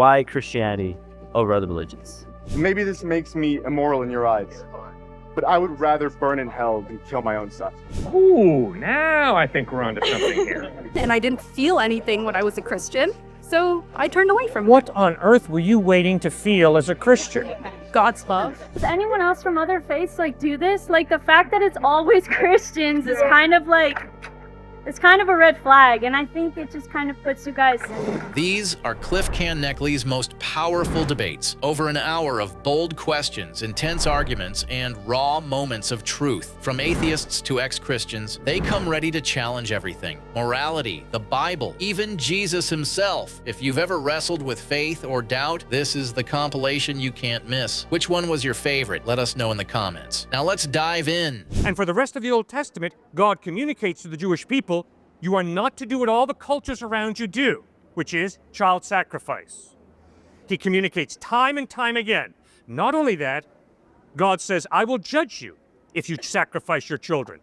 why Christianity over other religions? Maybe this makes me immoral in your eyes, but I would rather burn in hell than kill my own son. Ooh, now I think we're onto something here. And I didn't feel anything when I was a Christian, so I turned away from it. What on earth were you waiting to feel as a Christian? God's love. Does anyone else from other faiths do this? The fact that it's always Christians is kind of it's kind of a red flag, and I think it just kind of puts you guys. These are Cliffe Knechtle most powerful debates. Over an hour of bold questions, intense arguments, and raw moments of truth. From atheists to ex-Christians, they come ready to challenge everything. Morality, the Bible, even Jesus himself. If you've ever wrestled with faith or doubt, this is the compilation you can't miss. Which one was your favorite? Let us know in the comments. Now let's dive in. And for the rest of the Old Testament, God communicates to the Jewish people, you are not to do what all the cultures around you do, which is child sacrifice. He communicates time and time again. Not only that, God says, I will judge you if you sacrifice your children.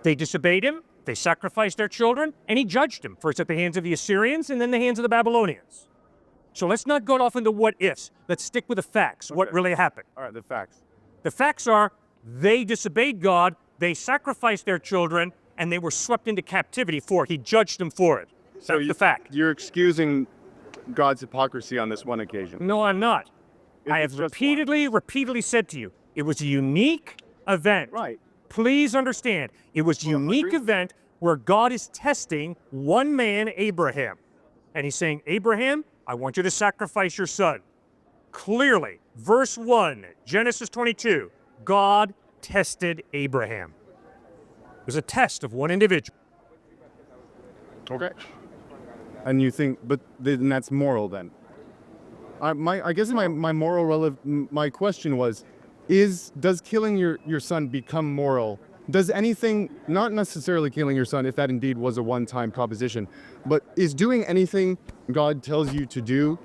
They disobeyed him, they sacrificed their children, and he judged them, first at the hands of the Assyrians and then the hands of the Babylonians. So let's not go off into what ifs. Let's stick with the facts, what really happened. All right, the facts. The facts are, they disobeyed God, they sacrificed their children, and they were swept into captivity for it. He judged them for it. So That's the fact. You're excusing God's hypocrisy on this one occasion. No, I'm not. I have It's just repeatedly said to you, it was a unique event. Right. Please understand, it was a unique event where God is testing one man, Abraham. And he's saying, Abraham, I want you to sacrifice your son. Clearly, verse 1, Genesis 22, God tested Abraham. It was a test of one individual. Okay. And you think, but then that's moral then? I guess my question was, does killing your son become moral? Does anything, not necessarily killing your son, if that indeed was a one-time proposition, but is doing anything God tells you to do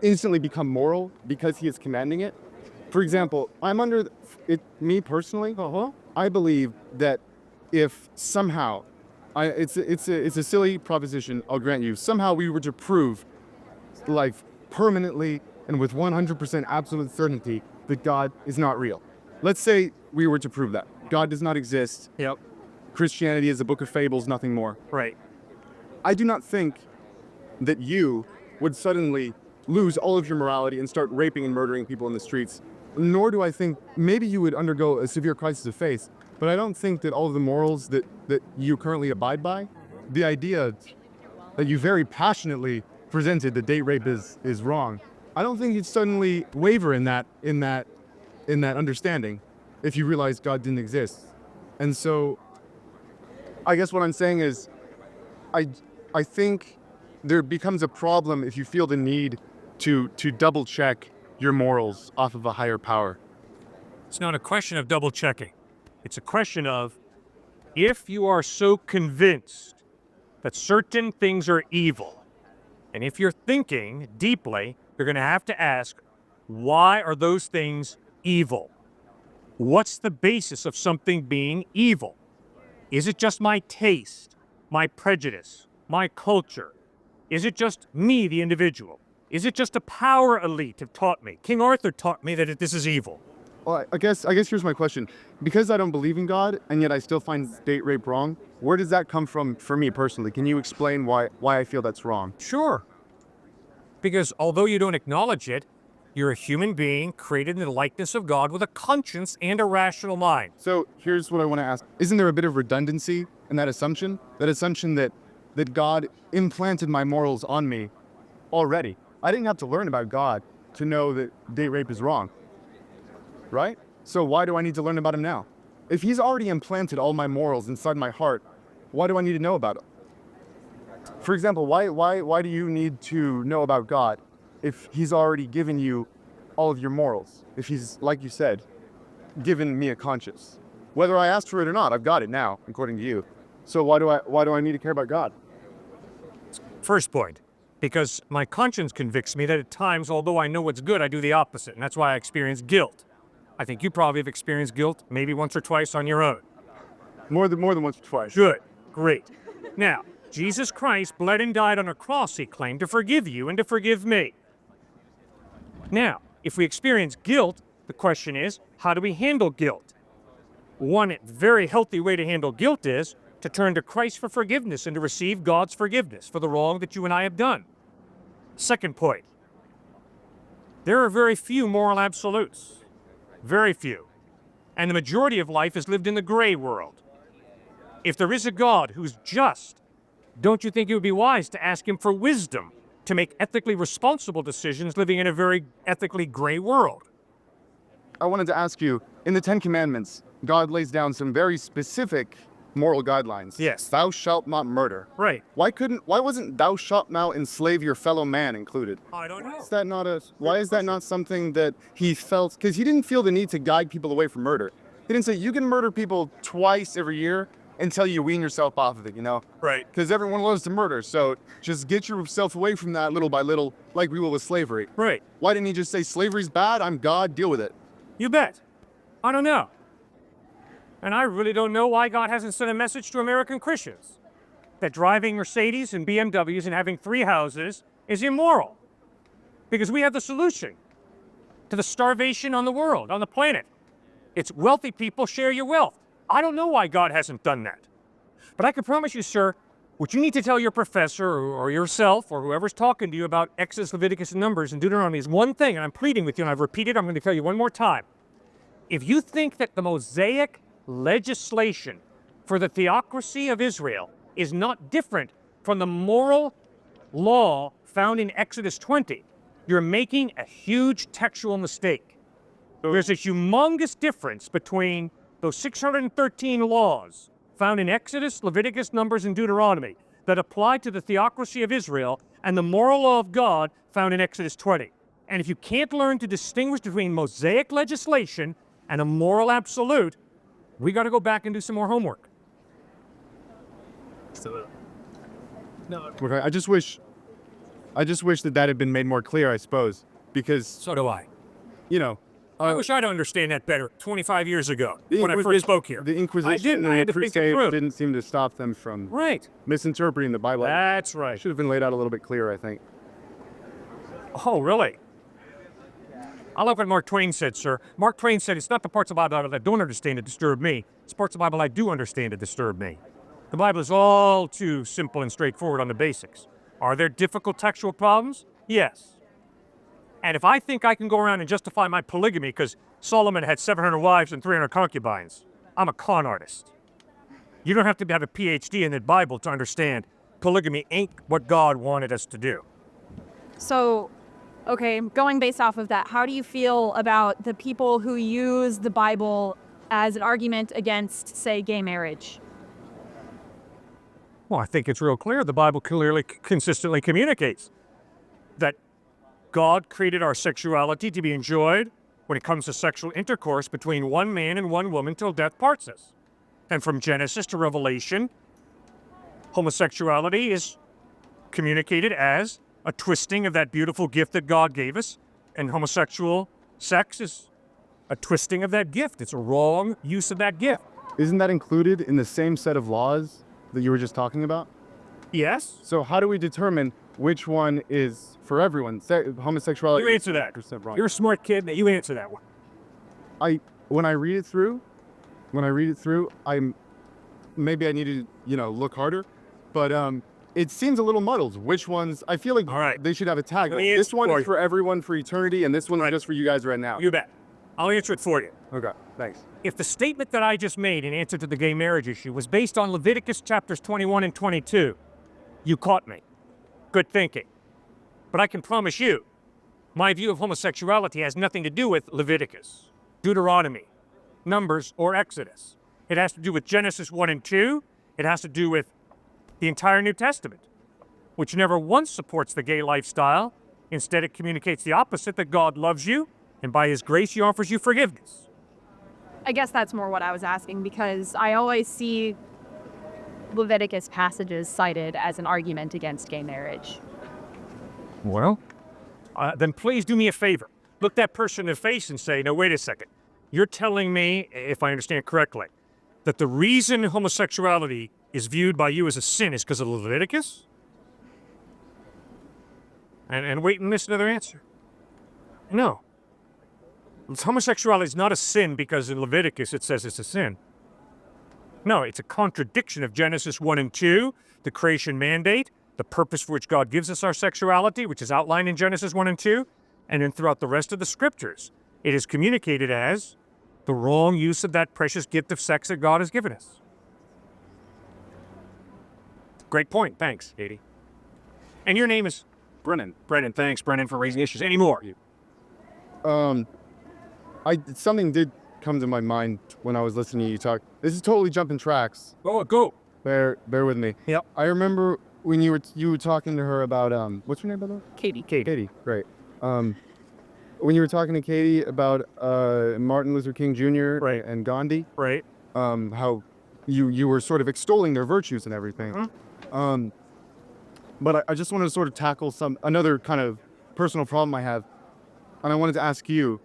instantly become moral because he is commanding it? For example, me personally, I believe that if somehow, it's a silly proposition, I'll grant you, somehow we were to prove, permanently and with 100% absolute certainty that God is not real. Let's say we were to prove that. God does not exist. Yep. Christianity is a book of fables, nothing more. Right. I do not think that you would suddenly lose all of your morality and start raping and murdering people in the streets. Nor do I think, maybe you would undergo a severe crisis of faith, but I don't think that all of the morals that you currently abide by, the idea that you very passionately presented that date rape is wrong, I don't think you'd suddenly waver in that understanding if you realized God didn't exist. And so I guess what I'm saying is I think there becomes a problem if you feel the need to double check your morals off of a higher power. It's not a question of double checking. It's a question of, if you are so convinced that certain things are evil, and if you're thinking deeply, you're going to have to ask, why are those things evil? What's the basis of something being evil? Is it just my taste, my prejudice, my culture? Is it just me, the individual? Is it just a power elite have taught me? King Arthur taught me that this is evil. Well, I guess here's my question. Because I don't believe in God, and yet I still find date rape wrong, where does that come from for me personally? Can you explain why I feel that's wrong? Sure. Because although you don't acknowledge it, you're a human being created in the likeness of God with a conscience and a rational mind. So here's what I want to ask. Isn't there a bit of redundancy in that assumption? That assumption that God implanted my morals on me already. I didn't have to learn about God to know that date rape is wrong. Right? So why do I need to learn about him now? If he's already implanted all my morals inside my heart, why do I need to know about him? For example, why do you need to know about God if he's already given you all of your morals? If he's, like you said, given me a conscience? Whether I asked for it or not, I've got it now, according to you. So why do I need to care about God? First point, because my conscience convicts me that at times, although I know what's good, I do the opposite, and that's why I experience guilt. I think you probably have experienced guilt maybe once or twice on your own. More than once or twice. Good. Great. Now, Jesus Christ bled and died on a cross, he claimed, to forgive you and to forgive me. Now, if we experience guilt, the question is, how do we handle guilt? One very healthy way to handle guilt is to turn to Christ for forgiveness and to receive God's forgiveness for the wrong that you and I have done. Second point, there are very few moral absolutes. Very few. And the majority of life is lived in the gray world. If there is a God who's just, don't you think it would be wise to ask him for wisdom to make ethically responsible decisions living in a very ethically gray world? I wanted to ask you, in the Ten Commandments, God lays down some very specific moral guidelines. Yes. Thou shalt not murder. Right. Why wasn't thou shalt not enslave your fellow man included? I don't know. Why is that not something that he felt? Because he didn't feel the need to guide people away from murder. He didn't say, you can murder people twice every year until you wean yourself off of it, you know? Right. Because everyone loves to murder, so just get yourself away from that little by little, like we will with slavery. Right. Why didn't he just say, slavery's bad, I'm God, deal with it? You bet. I don't know. And I really don't know why God hasn't sent a message to American Christians that driving Mercedes and BMWs and having 3 houses is immoral. Because we have the solution to the starvation on the world, on the planet. It's wealthy people share your wealth. I don't know why God hasn't done that. But I can promise you, sir, what you need to tell your professor or yourself or whoever's talking to you about Exodus, Leviticus, and Numbers and Deuteronomy is one thing, and I'm pleading with you, and I've repeated, I'm going to tell you one more time. If you think that the Mosaic legislation for the theocracy of Israel is not different from the moral law found in Exodus 20, you're making a huge textual mistake. There's a humongous difference between those 613 laws found in Exodus, Leviticus, Numbers, and Deuteronomy that apply to the theocracy of Israel and the moral law of God found in Exodus 20. And if you can't learn to distinguish between Mosaic legislation and a moral absolute, we got to go back and do some more homework. Okay, I just wish that had been made more clear, I suppose, because, So do I. you know, I wish I'd understand that better 25 years ago when I first spoke here. the Inquisition I and had the to think it Crusades through. didn't seem to stop them from Right. misinterpreting the Bible. That's right. Should have been laid out a little bit clearer, I think. Oh, really? I love what Mark Twain said, sir. Mark Twain said, it's not the parts of the Bible that I don't understand that disturb me. It's parts of the Bible I do understand that disturb me. The Bible is all too simple and straightforward on the basics. Are there difficult textual problems? Yes. And if I think I can go around and justify my polygamy because Solomon had 700 wives and 300 concubines, I'm a con artist. You don't have to have a PhD in the Bible to understand polygamy ain't what God wanted us to do. So, okay, going based off of that, how do you feel about the people who use the Bible as an argument against, say, gay marriage? Well, I think it's real clear. The Bible clearly, consistently communicates that God created our sexuality to be enjoyed when it comes to sexual intercourse between one man and one woman till death parts us. And from Genesis to Revelation, homosexuality is communicated as a twisting of that beautiful gift that God gave us, and homosexual sex is a twisting of that gift. It's a wrong use of that gift. Isn't that included in the same set of laws that you were just talking about? Yes? So how do we determine which one is for everyone? Homosexuality. You answer that. 100% wrong. You're a smart kid. You answer that one. When I read it through, maybe I need to, look harder, but it seems a little muddled. Which ones? I feel like All right. they should have a tag. Let me This answer one for is you. for everyone for eternity, and this one is just for you guys right now. You bet. I'll answer it for you. Okay, thanks. If the statement that I just made in answer to the gay marriage issue was based on Leviticus chapters 21 and 22, you caught me. Good thinking. But I can promise you, my view of homosexuality has nothing to do with Leviticus, Deuteronomy, Numbers, or Exodus. It has to do with Genesis 1 and 2. It has to do with the entire New Testament, which never once supports the gay lifestyle. Instead, it communicates the opposite, that God loves you, and by his grace, he offers you forgiveness. I guess that's more what I was asking, because I always see Leviticus passages cited as an argument against gay marriage. Well, then please do me a favor. Look that person in the face and say, no, wait a second. You're telling me, if I understand correctly, that the reason homosexuality is viewed by you as a sin is because of Leviticus? And wait and listen to their answer. No. Homosexuality is not a sin because in Leviticus it says it's a sin. No, it's a contradiction of Genesis 1 and 2, the creation mandate, the purpose for which God gives us our sexuality, which is outlined in Genesis 1 and 2, and then throughout the rest of the scriptures. It is communicated as the wrong use of that precious gift of sex that God has given us. Great point. Thanks, Katie. And your name is? Brennan. Brennan. Thanks, Brennan, for raising issues. Any more? Something did come to my mind when I was listening to you talk. This is totally jumping tracks. Oh, go. Bear with me. Yep. I remember when you were talking to her about what's her name, by the way? Katie. Katie. Great. When you were talking to Katie about Martin Luther King Jr. Right. and Gandhi, Right. how you were sort of extolling their virtues and everything. But I just wanted to sort of tackle another kind of personal problem I have, and I wanted to ask you,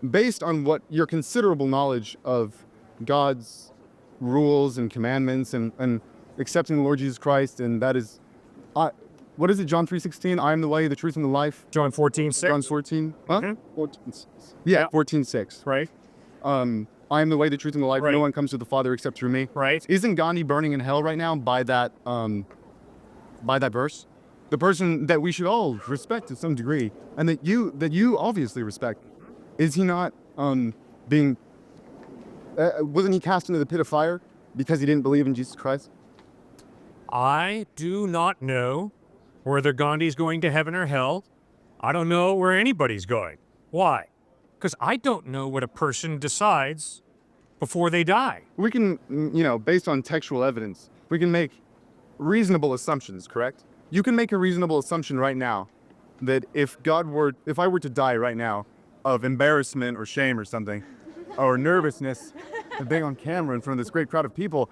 based on what your considerable knowledge of God's rules and commandments and accepting the Lord Jesus Christ, and that is, what is it, John 3:16? I am the way, the truth, and the life. John 14:6. John 14. Huh? Mhm. 14:6. Yeah, 14:6. Right. I am the way, the truth, and the life. Right. No one comes to the Father except through me. Right. Isn't Gandhi burning in hell right now by that verse? The person that we should all respect to some degree, and that you obviously respect. Is he not being? Wasn't he cast into the pit of fire because he didn't believe in Jesus Christ? I do not know whether Gandhi's going to heaven or hell. I don't know where anybody's going. Why? Because I don't know what a person decides before they die. We can, based on textual evidence, we can make reasonable assumptions, correct? You can make a reasonable assumption right now that if I were to die right now of embarrassment or shame or something, or nervousness of being on camera in front of this great crowd of people,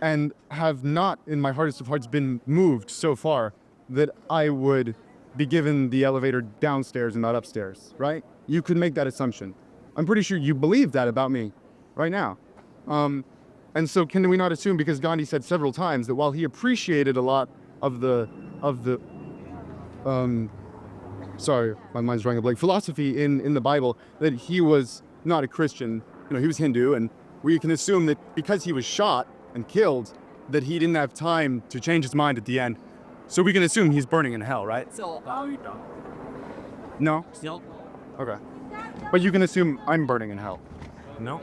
and have not, in my hardest of hearts, been moved so far that I would be given the elevator downstairs and not upstairs, right? You could make that assumption. I'm pretty sure you believe that about me right now. And so can we not assume, because Gandhi said several times that while he appreciated a lot of the sorry, my mind's drawing a blank, philosophy in the Bible, that he was not a Christian, he was Hindu, and we can assume that because he was shot and killed, that he didn't have time to change his mind at the end. So we can assume he's burning in hell, right? No? Still. Okay. But you can assume I'm burning in hell. No.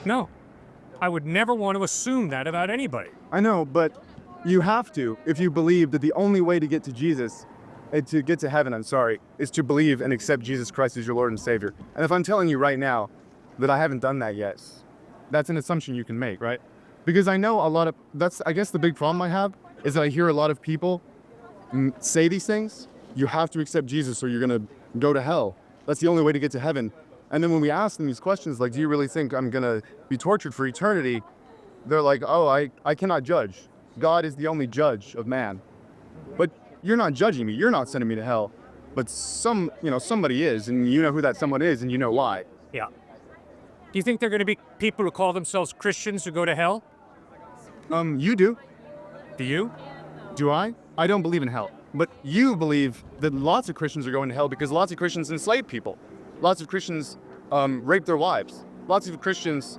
No. I would never want to assume that about anybody. I know, but you have to if you believe that the only way to get to Jesus, to get to heaven, is to believe and accept Jesus Christ as your Lord and Savior. And if I'm telling you right now that I haven't done that yet, that's an assumption you can make, right? Because I know I guess the big problem I have is that I hear a lot of people say these things. You have to accept Jesus or you're going to go to hell. That's the only way to get to heaven. And then when we ask them these questions, like, do you really think I'm going to be tortured for eternity? They're like, oh, I cannot judge. God is the only judge of man. But you're not judging me. You're not sending me to hell. But somebody is, and you know who that someone is, and you know why. Yeah. Do you think there are going to be people who call themselves Christians who go to hell? You do. Do you? Do I? I don't believe in hell. But you believe that lots of Christians are going to hell because lots of Christians enslave people. Lots of Christians rape their wives. Lots of Christians,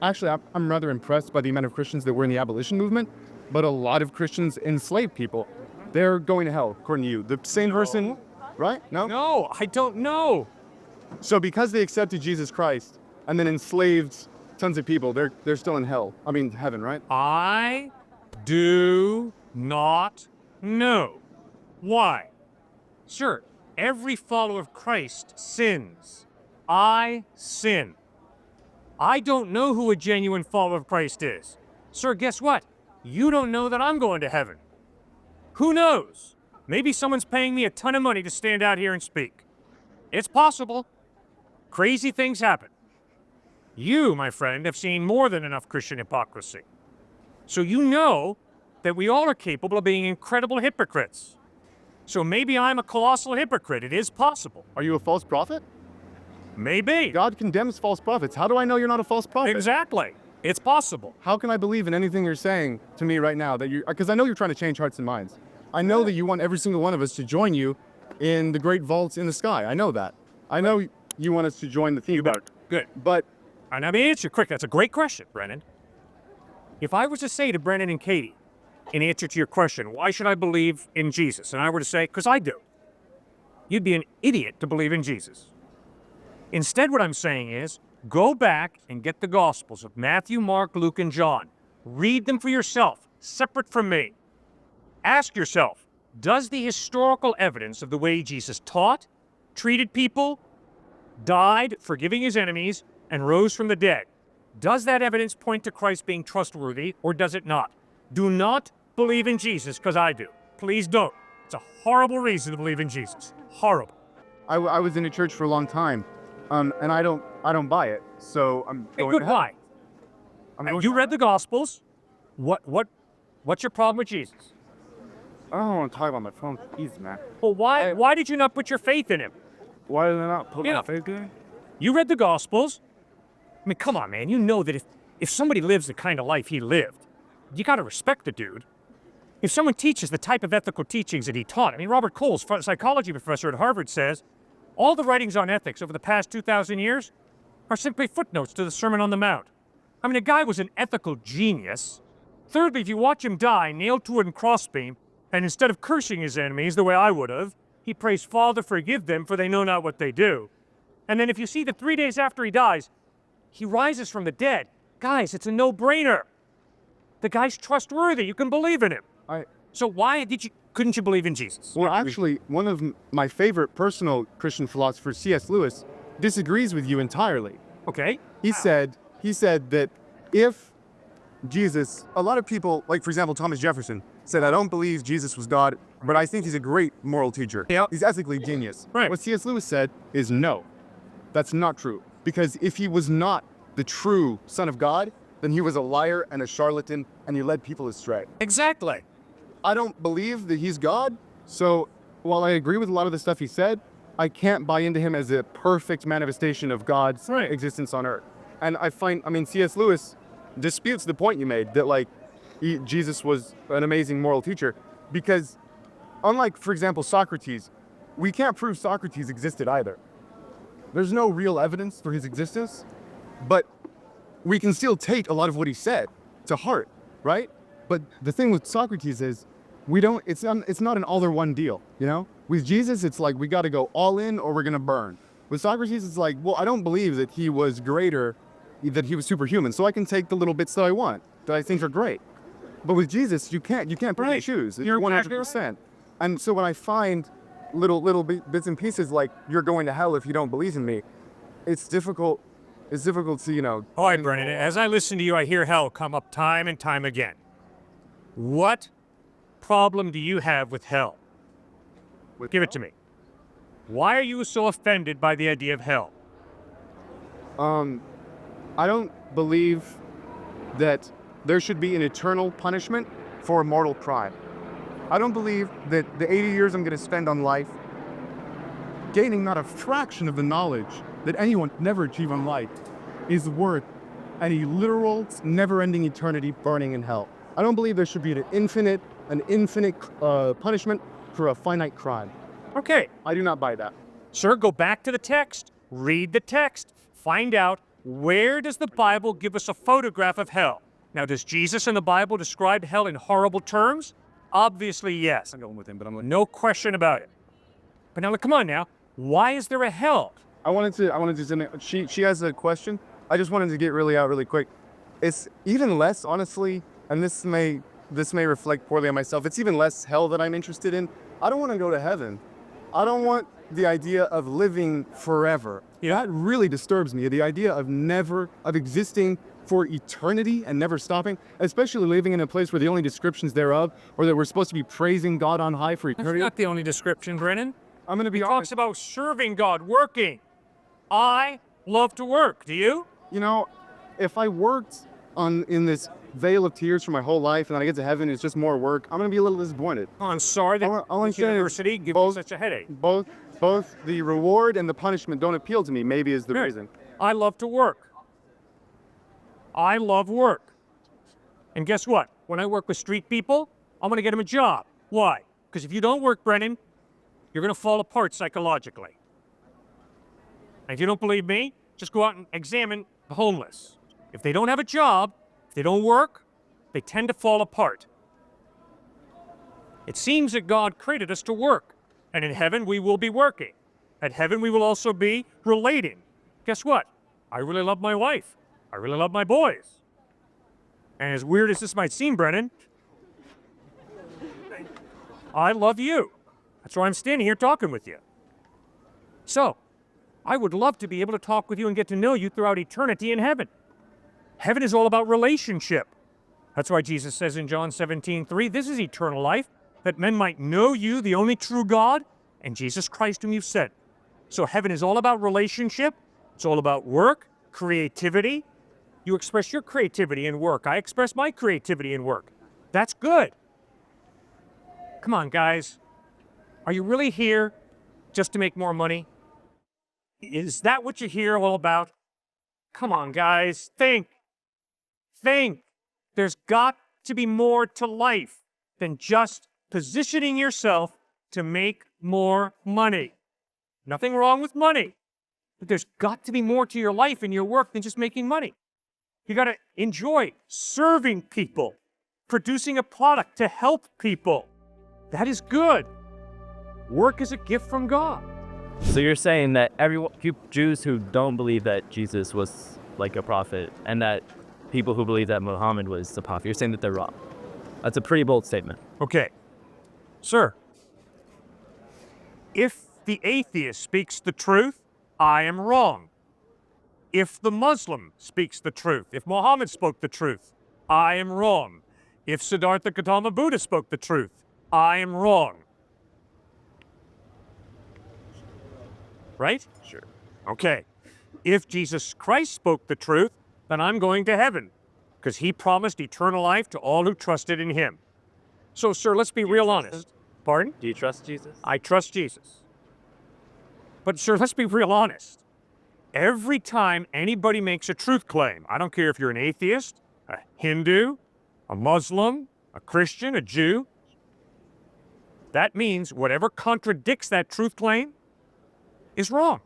actually, I'm rather impressed by the amount of Christians that were in the abolition movement, but a lot of Christians enslave people. They're going to hell, according to you. The same person, right? No? No, I don't know. So because they accepted Jesus Christ and then enslaved tons of people, they're still in hell. I mean, heaven, right? I do not know. Why? Sure, every follower of Christ sins. I sin. I don't know who a genuine follower of Christ is. Sir, guess what? You don't know that I'm going to heaven. Who knows? Maybe someone's paying me a ton of money to stand out here and speak. It's possible. Crazy things happen. You, my friend, have seen more than enough Christian hypocrisy. So you know that we all are capable of being incredible hypocrites. So maybe I'm a colossal hypocrite. It is possible. Are you a false prophet? Maybe. God condemns false prophets. How do I know you're not a false prophet? Exactly. It's possible. How can I believe in anything you're saying to me right now? Because I know you're trying to change hearts and minds. I know that you want every single one of us to join you in the great vaults in the sky. I know that. I know you want us to join the theme. Good. But And let me answer quick. That's a great question, Brennan. If I was to say to Brennan and Katie, in answer to your question, why should I believe in Jesus? And I were to say, because I do. You'd be an idiot to believe in Jesus. Instead, what I'm saying is, go back and get the Gospels of Matthew, Mark, Luke, and John. Read them for yourself, separate from me. Ask yourself, does the historical evidence of the way Jesus taught, treated people, died, forgiving his enemies, and rose from the dead, does that evidence point to Christ being trustworthy, or does it not? Do not believe in Jesus, because I do. Please don't. It's a horrible reason to believe in Jesus. Horrible. I was in a church for a long time, and I don't buy it. So I'm Hey, going good. to hell. Why? You read the Gospels. What's your problem with Jesus? I don't want to talk about my phone. Jeez, man. Well, why did you not put your faith in him? Why did I not put Yeah. my faith in it? You read the Gospels. I mean, come on, man. You know that if somebody lives the kind of life he lived, you got to respect the dude. If someone teaches the type of ethical teachings that he taught, I mean, Robert Coles, psychology professor at Harvard, says all the writings on ethics over the past 2,000 years are simply footnotes to the Sermon on the Mount. I mean, the guy was an ethical genius. Thirdly, if you watch him die, nailed to a crossbeam, and instead of cursing his enemies the way I would have, he prays, Father, forgive them, for they know not what they do. And then if you see that 3 days after he dies, he rises from the dead. Guys, it's a no-brainer. The guy's trustworthy. You can believe in him. So why couldn't you believe in Jesus? Well, actually, one of my favorite personal Christian philosophers, C.S. Lewis, disagrees with you entirely. Okay. He said that if Jesus, a lot of people, like for example, Thomas Jefferson, said, I don't believe Jesus was God, but I think he's a great moral teacher. Yeah. He's ethically genius. Right. What C.S. Lewis said is no, that's not true. Because if he was not the true Son of God, then he was a liar and a charlatan, and he led people astray. Exactly. I don't believe that he's God, so while I agree with a lot of the stuff he said, I can't buy into him as a perfect manifestation of God's existence on earth. And C.S. Lewis disputes the point you made that Jesus was an amazing moral teacher, because unlike, for example, Socrates, we can't prove Socrates existed either. There's no real evidence for his existence, but we can still take a lot of what he said to heart, right? But the thing with Socrates is it's not an all or one deal, you know? With Jesus, it's like we got to go all in or we're going to burn. With Socrates, it's like, well, I don't believe that he was greater, that he was superhuman, so I can take the little bits that I want, that I think are great. But with Jesus, you can't pick and choose. You're 100%. And so when I find little bits and pieces like you're going to hell if you don't believe in me, it's difficult to, All right, Brennan, as I listen to you, I hear hell come up time and time again. What problem do you have with hell? Give it to me. Why are you so offended by the idea of hell? I don't believe that there should be an eternal punishment for a mortal crime. I don't believe that the 80 years I'm going to spend on life gaining not a fraction of the knowledge that anyone could never achieve on life is worth any literal, never-ending eternity burning in hell. I don't believe there should be an infinite punishment for a finite crime. Okay. I do not buy that. Sir, go back to the text. Read the text. Find out, where does the Bible give us a photograph of hell? Now, does Jesus in the Bible describe hell in horrible terms? Obviously, yes. I'm going with him, but no question about it. But now, come on now. Why is there a hell? I wanted to. She has a question. I just wanted to get really quick. It's even less, honestly, and this may reflect poorly on myself. It's even less hell that I'm interested in. I don't want to go to heaven. I don't want the idea of living forever. Yeah. That really disturbs me. The idea of existing for eternity and never stopping, especially living in a place where the only descriptions thereof, or that we're supposed to be praising God on high for eternity. That's not the only description, Brennan. I'm going to be He honest. talks about serving God, working. I love to work. Do you? You know, if I worked in this veil of tears for my whole life, and then I get to heaven, it's just more work, I'm going to be a little disappointed. Oh, I'm sorry that All I'm the saying is university gives you both- such a headache. Both the reward and the punishment don't appeal to me, maybe is the Sure. reason. I love to work. I love work. And guess what? When I work with street people, I'm going to get them a job. Why? Because if you don't work, Brennan, you're going to fall apart psychologically. And if you don't believe me, just go out and examine the homeless. If they don't have a job, if they don't work, they tend to fall apart. It seems that God created us to work. And in heaven, we will be working. At heaven, we will also be relating. Guess what? I really love my wife. I really love my boys. And as weird as this might seem, Brennan, I love you. That's why I'm standing here talking with you. So, I would love to be able to talk with you and get to know you throughout eternity in heaven. Heaven is all about relationship. That's why Jesus says in John 17:3, this is eternal life, that men might know you, the only true God, and Jesus Christ whom you've sent. So heaven is all about relationship. It's all about work, creativity. You express your creativity in work. I express my creativity in work. That's good. Come on, guys. Are you really here just to make more money? Is that what you're here all about? Come on, guys. Think. Think. There's got to be more to life than just positioning yourself to make more money. Nothing wrong with money, but there's got to be more to your life and your work than just making money. You got to enjoy serving people, producing a product to help people. That is good. Work is a gift from God. So you're saying that Jews who don't believe that Jesus was like a prophet, and that people who believe that Muhammad was a prophet, you're saying that they're wrong. That's a pretty bold statement. Okay. Sir, if the atheist speaks the truth, I am wrong. If the Muslim speaks the truth, if Muhammad spoke the truth, I am wrong. If Siddhartha Gautama Buddha spoke the truth, I am wrong. Right? Sure. Okay. If Jesus Christ spoke the truth, then I'm going to heaven, because he promised eternal life to all who trusted in him. So, sir, let's be real honest. Pardon? Do you trust Jesus? I trust Jesus. But, sir, let's be real honest. Every time anybody makes a truth claim, I don't care if you're an atheist, a Hindu, a Muslim, a Christian, a Jew, that means whatever contradicts that truth claim is wrong.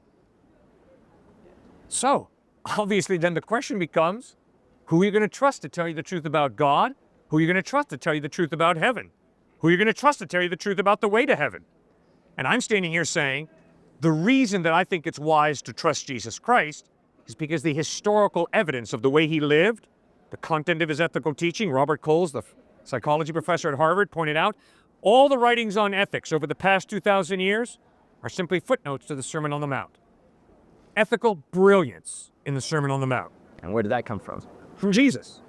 So, obviously, then the question becomes, who are you going to trust to tell you the truth about God? Who are you going to trust to tell you the truth about heaven? Who are you going to trust to tell you the truth about the way to heaven? And I'm standing here saying, the reason that I think it's wise to trust Jesus Christ is because the historical evidence of the way he lived, the content of his ethical teaching, Robert Coles, the psychology professor at Harvard, pointed out, all the writings on ethics over the past 2,000 years are simply footnotes to the Sermon on the Mount. Ethical brilliance in the Sermon on the Mount. And where did that come from? From Jesus.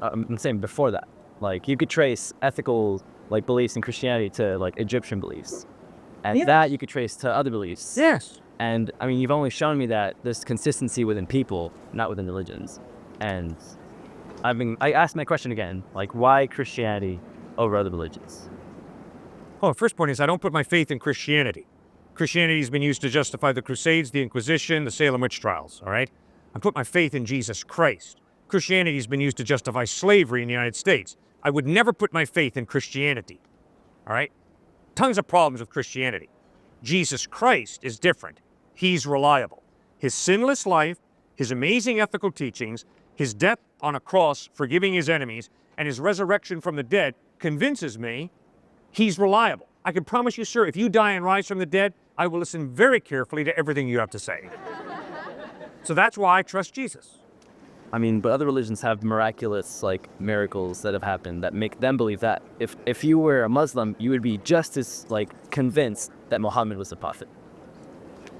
I'm saying before that. Like, you could trace ethical beliefs in Christianity to Egyptian beliefs. And that you could trace to other beliefs. Yes. And I mean, you've only shown me that there's consistency within people, not within religions. And I asked my question again, why Christianity over other religions? Oh, first point is I don't put my faith in Christianity. Christianity has been used to justify the Crusades, the Inquisition, the Salem witch trials, all right? I put my faith in Jesus Christ. Christianity has been used to justify slavery in the United States. I would never put my faith in Christianity, all right? Tons of problems with Christianity. Jesus Christ is different. He's reliable. His sinless life, his amazing ethical teachings, his death on a cross forgiving his enemies, and his resurrection from the dead convinces me he's reliable. I can promise you, sir, if you die and rise from the dead, I will listen very carefully to everything you have to say. So that's why I trust Jesus. I mean, but other religions have miraculous, miracles that have happened that make them believe that. If you were a Muslim, you would be just as, convinced that Muhammad was a prophet.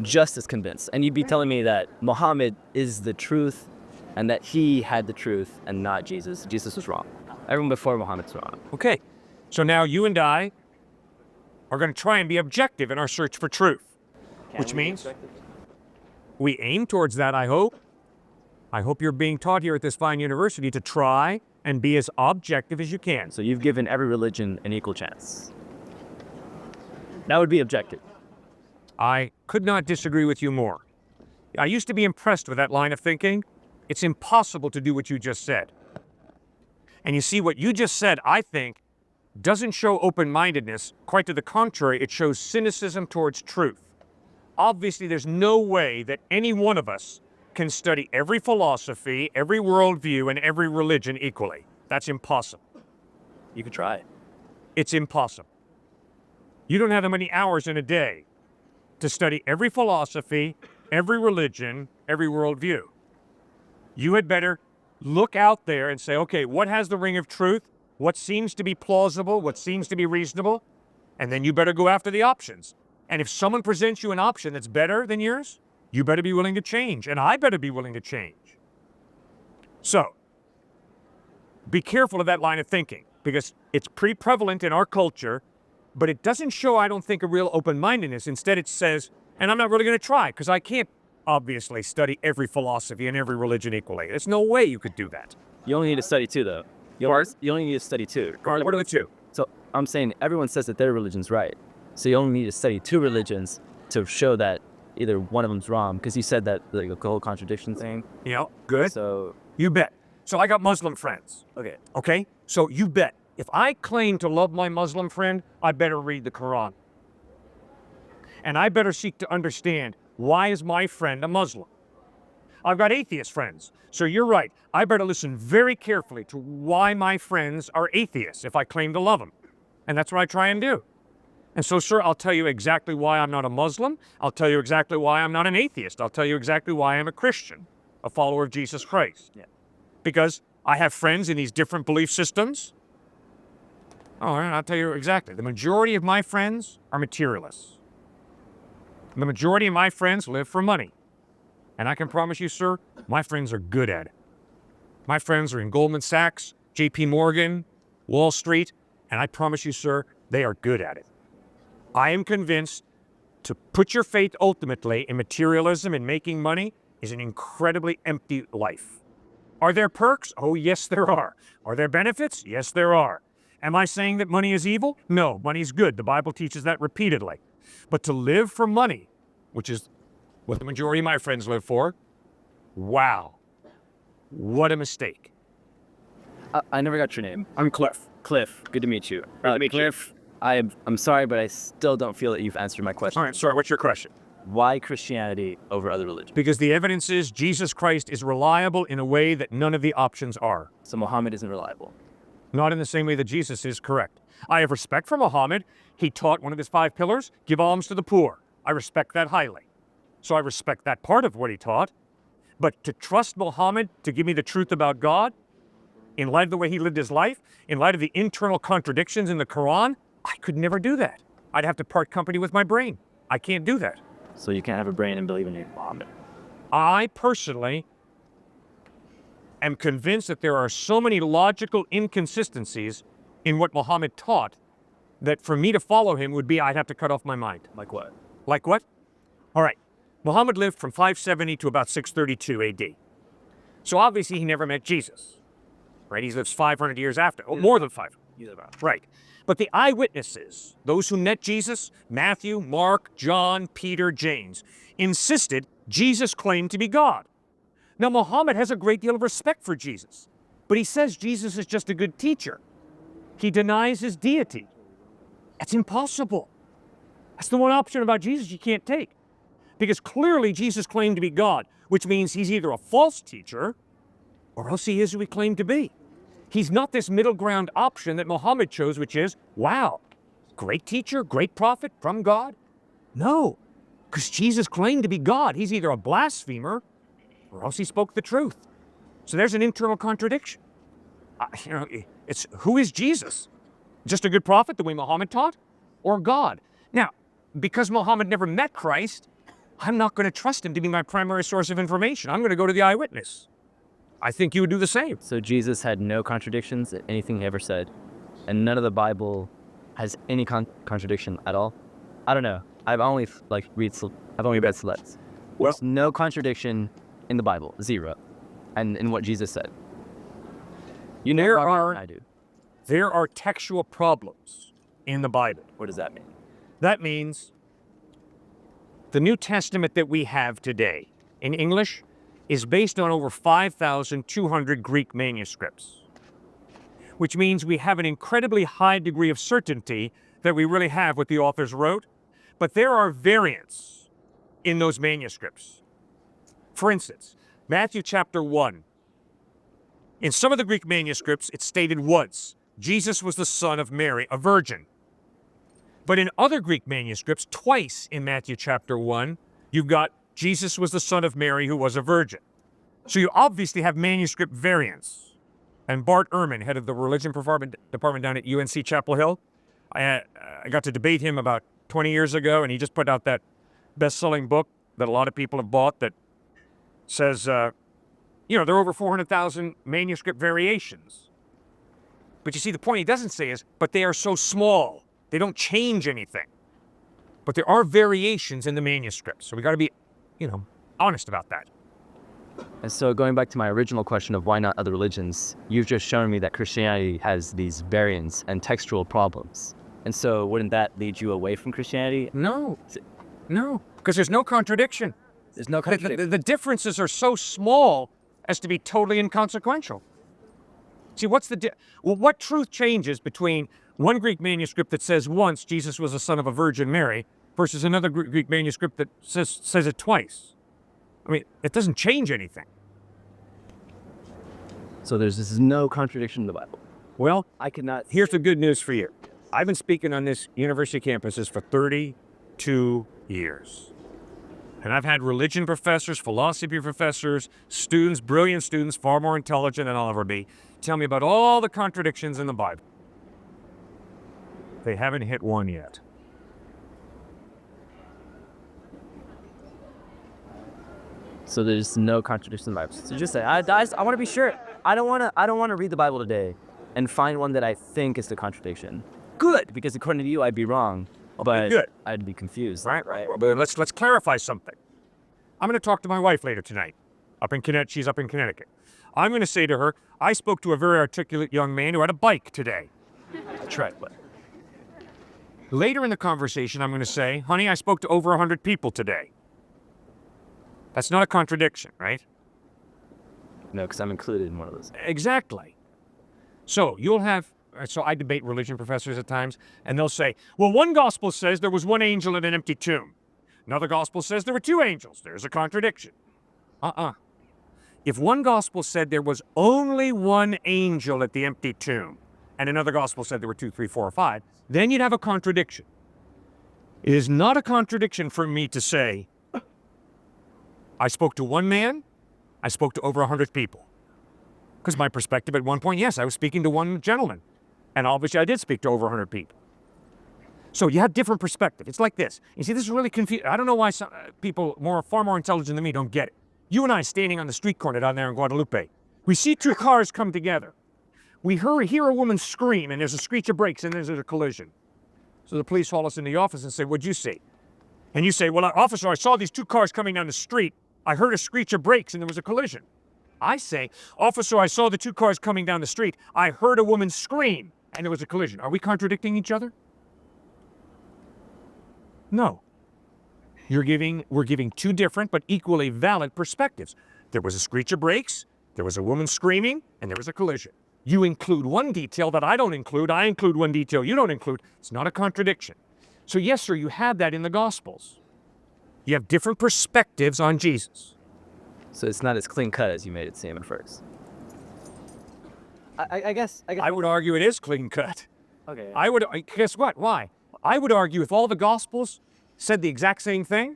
Just as convinced. And you'd be telling me that Muhammad is the truth and that he had the truth and not Jesus. Jesus was wrong. Everyone before Muhammad's wrong. Okay. So now you and I are going to try and be objective in our search for truth. Which means we aim towards that, I hope. I hope you're being taught here at this fine university to try and be as objective as you can. So you've given every religion an equal chance. That would be objective. I could not disagree with you more. I used to be impressed with that line of thinking, It's impossible to do what you just said. And you see, what you just said, I think, doesn't show open-mindedness. Quite to the contrary, it shows cynicism towards truth. Obviously, there's no way that any one of us can study every philosophy, every worldview, and every religion equally. That's impossible. You could try. It's impossible. You don't have that many hours in a day to study every philosophy, every religion, every worldview. You had better look out there and say, okay, what has the ring of truth? What seems to be plausible? What seems to be reasonable? And then you better go after the options. And if someone presents you an option that's better than yours, you better be willing to change, and I better be willing to change. So, be careful of that line of thinking, because it's pretty prevalent in our culture, but it doesn't show, I don't think, a real open-mindedness. Instead, it says, and I'm not really going to try, because I can't obviously study every philosophy and every religion equally. There's no way you could do that. You only need to study two, though. You only need to study two. What are the two? So I'm saying everyone says that their religion's right. So you only need to study two religions to show that either one of them's wrong. Because you said that, like, the whole contradiction thing. Yeah, good. So You bet. So I got Muslim friends. okay. Okay? So you bet. If I claim to love my Muslim friend, I better read the Quran. And I better seek to understand, why is my friend a Muslim? I've got atheist friends. So you're right. I better listen very carefully to why my friends are atheists if I claim to love them. And that's what I try and do. And so, sir, I'll tell you exactly why I'm not a Muslim. I'll tell you exactly why I'm not an atheist. I'll tell you exactly why I'm a Christian, a follower of Jesus Christ. Yeah. Because I have friends in these different belief systems. Oh, and I'll tell you exactly. The majority of my friends are materialists. The majority of my friends live for money. And I can promise you, sir, my friends are good at it. My friends are in Goldman Sachs, JP Morgan, Wall Street, and I promise you, sir, they are good at it. I am convinced to put your faith ultimately in materialism and making money is an incredibly empty life. Are there perks? Oh, yes, there are. Are there benefits? Yes, there are. Am I saying that money is evil? No, money's good. The Bible teaches that repeatedly. But to live for money, which is what the majority of my friends live for, wow, what a mistake. I never got your name. I'm Cliff. Cliff. Good to meet you. to meet you. Cliff, I'm sorry, but I still don't feel that you've answered my question. All right, sorry, what's your question? Why Christianity over other religions? Because the evidence is Jesus Christ is reliable in a way that none of the options are. So Muhammad isn't reliable. Not in the same way that Jesus is, correct. I have respect for Muhammad. He taught one of his 5 pillars, give alms to the poor. I respect that highly. So I respect that part of what he taught. But to trust Muhammad to give me the truth about God, in light of the way he lived his life, in light of the internal contradictions in the Quran, I could never do that. I'd have to part company with my brain. I can't do that. So you can't have a brain and believe in Muhammad. I personally am convinced that there are so many logical inconsistencies in what Muhammad taught that for me to follow him would be I'd have to cut off my mind. Like what? Like what? All right. Muhammad lived from 570 to about 632 AD. So obviously he never met Jesus. Right? He lives 500 years after. Oh, more than 500. Right. But the eyewitnesses, those who met Jesus, Matthew, Mark, John, Peter, James, insisted Jesus claimed to be God. Now, Muhammad has a great deal of respect for Jesus, but he says Jesus is just a good teacher. He denies his deity. That's impossible. That's the one option about Jesus you can't take. Because clearly Jesus claimed to be God, which means he's either a false teacher or else he is who he claimed to be. He's not this middle ground option that Muhammad chose, which is, wow, great teacher, great prophet from God. No, because Jesus claimed to be God. He's either a blasphemer or else he spoke the truth. So there's an internal contradiction. It's who is Jesus? Just a good prophet the way Muhammad taught? Or God? Now, because Muhammad never met Christ, I'm not going to trust him to be my primary source of information. I'm going to go to the eyewitness. I think you would do the same. So Jesus had no contradictions in anything he ever said, and none of the Bible has any contradiction at all. I don't know. I've only read selects. Well, There's no contradiction in the Bible, zero, and in what Jesus said. You know, I do. There are textual problems in the Bible. What does that mean? That means the New Testament that we have today in English is based on over 5,200 Greek manuscripts, which means we have an incredibly high degree of certainty that we really have what the authors wrote, but there are variants in those manuscripts. For instance, Matthew chapter 1. In some of the Greek manuscripts, it's stated once, Jesus was the son of Mary, a virgin. But in other Greek manuscripts, twice in Matthew chapter 1, you've got Jesus was the son of Mary who was a virgin. So you obviously have manuscript variants. And Bart Ehrman, head of the religion department down at UNC Chapel Hill, I got to debate him about 20 years ago, and he just put out that best-selling book that a lot of people have bought that says, there are over 400,000 manuscript variations. But you see, the point he doesn't say is, but they are so small. They don't change anything. But there are variations in the manuscripts. So we got to be, honest about that. And so going back to my original question of why not other religions, you've just shown me that Christianity has these variants and textual problems. And so wouldn't that lead you away from Christianity? No, because there's no contradiction. There's no contradiction. The differences are so small as to be totally inconsequential. See, what truth changes between one Greek manuscript that says once Jesus was the son of a Virgin Mary versus another Greek manuscript that says it twice? I mean, it doesn't change anything. So there's no contradiction in the Bible. Well, I could not. Here's the good news for you. I've been speaking on this university campuses for 32 years. And I've had religion professors, philosophy professors, students, brilliant students, far more intelligent than I'll ever be, tell me about all the contradictions in the Bible. They haven't hit one yet. So there's no contradiction in the Bible. So just say, I want to be sure. I don't want to read the Bible today and find one that I think is the contradiction. Good, because according to you, I'd be wrong. But good. I'd be confused. Right. But let's clarify something. I'm going to talk to my wife later tonight. She's up in Connecticut. I'm going to say to her, I spoke to a very articulate young man who had a bike today. That's right. Later in the conversation, I'm going to say, honey, I spoke to over 100 people today. That's not a contradiction, right? No, because I'm included in one of those. Exactly. So I debate religion professors at times, and they'll say, well, one gospel says there was one angel in an empty tomb. Another gospel says there were two angels. There's a contradiction. If one gospel said there was only one angel at the empty tomb, and another gospel said there were 2, 3, 4, or 5, then you'd have a contradiction. It is not a contradiction for me to say, I spoke to one man, I spoke to over 100 people. Because my perspective at one point, yes, I was speaking to one gentleman. And obviously I did speak to over 100 people. So you have different perspective. It's like this. You see, this is really confusing. I don't know why some people far more intelligent than me don't get it. You and I standing on the street corner down there in Guadalupe. We see two cars come together. We hear a woman scream, and there's a screech of brakes, and there's a collision. So the police haul us in the office and say, what'd you see? And you say, well, officer, I saw these two cars coming down the street. I heard a screech of brakes, and there was a collision. I say, officer, I saw the two cars coming down the street. I heard a woman scream, and there was a collision. Are we contradicting each other? No. We're giving two different but equally valid perspectives. There was a screech of brakes, there was a woman screaming, and there was a collision. You include one detail that I don't include. I include one detail you don't include. It's not a contradiction. So yes, sir, you have that in the Gospels. You have different perspectives on Jesus. So it's not as clean cut as you made it seem at first. I guess. I would argue it is clean cut. Okay. Guess what? Why? I would argue if all the Gospels said the exact same thing,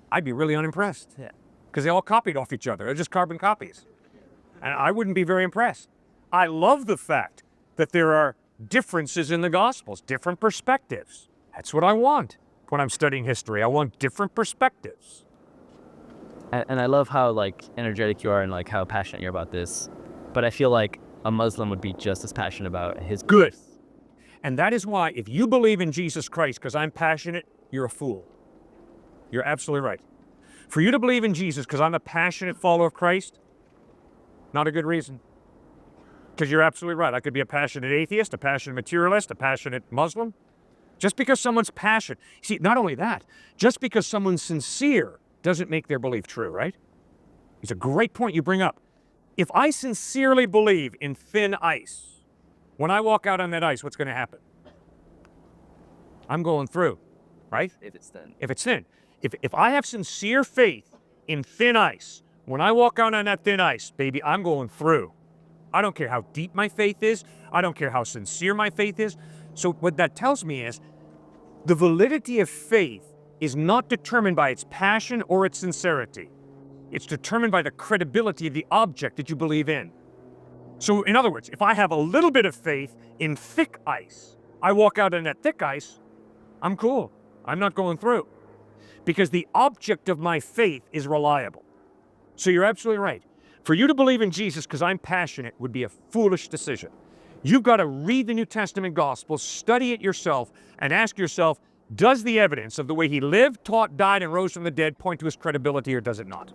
I'd be really unimpressed. Yeah. Because they all copied off each other. They're just carbon copies. And I wouldn't be very impressed. I love the fact that there are differences in the Gospels, different perspectives. That's what I want when I'm studying history. I want different perspectives. And I love how energetic you are and how passionate you're about this. But I feel like a Muslim would be just as passionate about his good. And that is why if you believe in Jesus Christ because I'm passionate, you're a fool. You're absolutely right. For you to believe in Jesus because I'm a passionate follower of Christ, not a good reason. Because you're absolutely right. I could be a passionate atheist, a passionate materialist, a passionate Muslim. Just because someone's passionate. See, not only that, just because someone's sincere doesn't make their belief true, right? It's a great point you bring up. If I sincerely believe in thin ice, when I walk out on that ice, what's going to happen? I'm going through, right? If it's thin. If it's thin. If I have sincere faith in thin ice, when I walk out on that thin ice, baby, I'm going through. I don't care how deep my faith is. I don't care how sincere my faith is. So what that tells me is the validity of faith is not determined by its passion or its sincerity. It's determined by the credibility of the object that you believe in. So in other words, if I have a little bit of faith in thick ice, I walk out on that thick ice, I'm cool. I'm not going through. Because the object of my faith is reliable. So you're absolutely right. For you to believe in Jesus because I'm passionate would be a foolish decision. You've got to read the New Testament Gospels, study it yourself, and ask yourself, does the evidence of the way he lived, taught, died, and rose from the dead point to his credibility, or does it not?